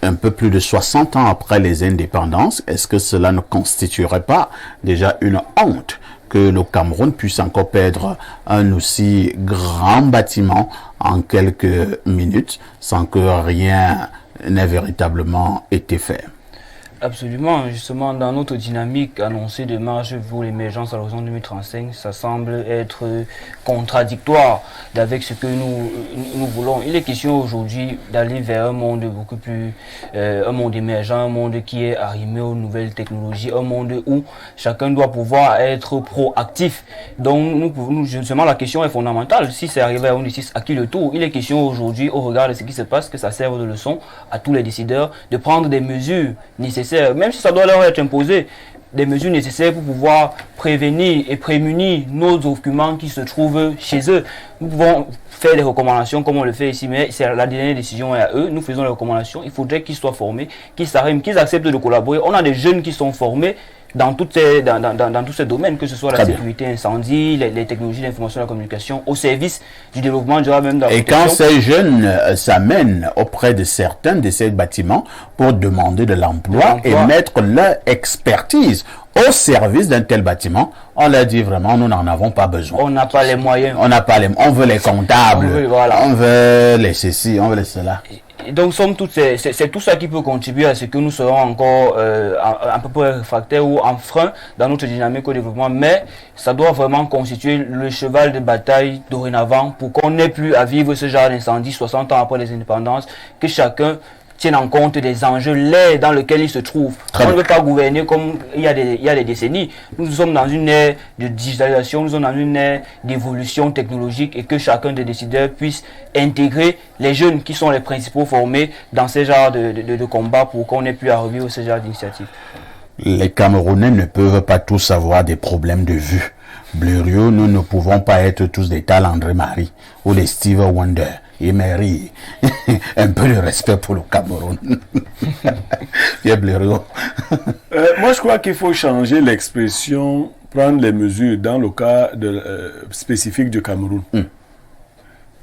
un peu plus de 60 ans après les indépendances, est-ce que cela ne constituerait pas déjà une honte que le Cameroun puisse encore perdre un aussi grand bâtiment en quelques minutes sans que rien n'ait véritablement été fait? Absolument, justement, dans notre dynamique annoncée de marche pour l'émergence à l'horizon 2035, ça semble être contradictoire avec ce que nous voulons. Il est question aujourd'hui d'aller vers un monde beaucoup plus, un monde émergent, un monde qui est arrimé aux nouvelles technologies, un monde où chacun doit pouvoir être proactif. Donc, justement, la question est fondamentale. Si c'est arrivé à UNICIS, à qui le tour? Il est question aujourd'hui, au regard de ce qui se passe, que ça serve de leçon à tous les décideurs de prendre des mesures nécessaires, même si ça doit leur être imposé, des mesures nécessaires pour pouvoir prévenir et prémunir nos occupants qui se trouvent chez eux. Nous pouvons faire des recommandations comme on le fait ici, mais c'est la dernière décision est à eux. Nous faisons les recommandations. Il faudrait qu'ils soient formés, qu'ils s'arriment, qu'ils acceptent de collaborer. On a des jeunes qui sont formés dans tous ces domaines, que ce soit la sécurité incendie, les technologies d'information et de la communication, au service du développement durable, même dans la protection. Et quand ces jeunes s'amènent auprès de certains de ces bâtiments pour demander de l'emploi et mettre leur expertise au service d'un tel bâtiment, on leur dit vraiment, nous n'en avons pas besoin. On n'a pas les moyens. On veut les comptables, on veut les ceci, on veut les cela. Et donc, c'est tout ça qui peut contribuer à ce que nous serons encore un peu plus réfractaires ou en frein dans notre dynamique au développement. Mais ça doit vraiment constituer le cheval de bataille dorénavant pour qu'on n'ait plus à vivre ce genre d'incendie 60 ans après les indépendances, que chacun tiennent en compte des enjeux, l'ère dans lequel ils se trouvent. On ne veut pas gouverner comme il y a des décennies. Nous sommes dans une ère de digitalisation, nous sommes dans une ère d'évolution technologique et que chacun des décideurs puisse intégrer les jeunes qui sont les principaux formés dans ce genre de combat pour qu'on n'ait plus à revivre ce genre d'initiative. Les Camerounais ne peuvent pas tous avoir des problèmes de vue. Blériot, nous ne pouvons pas être tous des Tal André Marie ou des Steve Wonder. Et Mary, un peu de respect pour le Cameroun. Pierre Blériot. Moi, je crois qu'il faut changer l'expression, prendre les mesures dans le cas spécifique du Cameroun.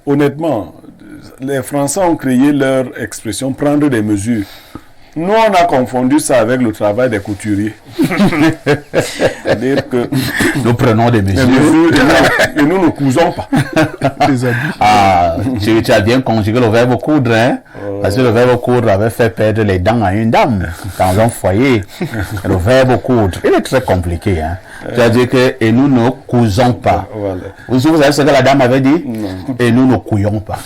Honnêtement, les Français ont créé leur expression prendre des mesures. Nous, on a confondu ça avec le travail des couturiers. C'est-à-dire que nous prenons des mesures et nous ne cousons pas des habits. Ah, tu as bien conjugué le verbe coudre, hein? Parce que le verbe coudre avait fait perdre les dents à une dame dans un foyer. Le verbe coudre, il est très compliqué, hein? C'est-à-dire que et nous ne cousons pas. Voilà. Vous savez ce que la dame avait dit? Non. Et nous ne couillons pas.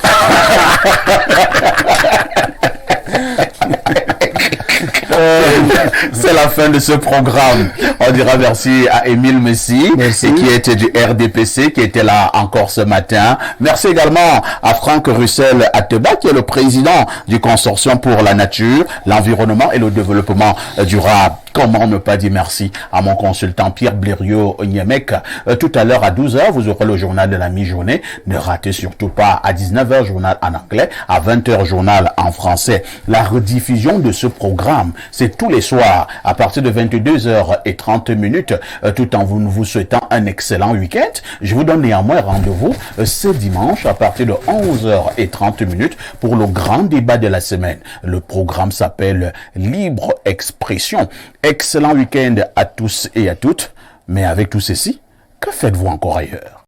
C'est la fin de ce programme. On dira merci à Émile Messi, qui était du RDPC, qui était là encore ce matin. Merci également à Franck Russell Ateba, qui est le président du consortium pour la nature, l'environnement et le développement durable Comment ne pas dire merci à mon consultant Pierre Blériot-Niemek. Tout à l'heure à 12h, vous aurez le journal de la mi-journée. Ne ratez surtout pas à 19h, journal en anglais, à 20h, journal en français. La rediffusion de ce programme, c'est tous les soirs à partir de 22h30, tout en vous souhaitant un excellent week-end. Je vous donne néanmoins rendez-vous ce dimanche à partir de 11h30 pour le grand débat de la semaine. Le programme s'appelle Libre Expression. Excellent week-end à tous et à toutes. Mais avec tout ceci, que faites-vous encore ailleurs?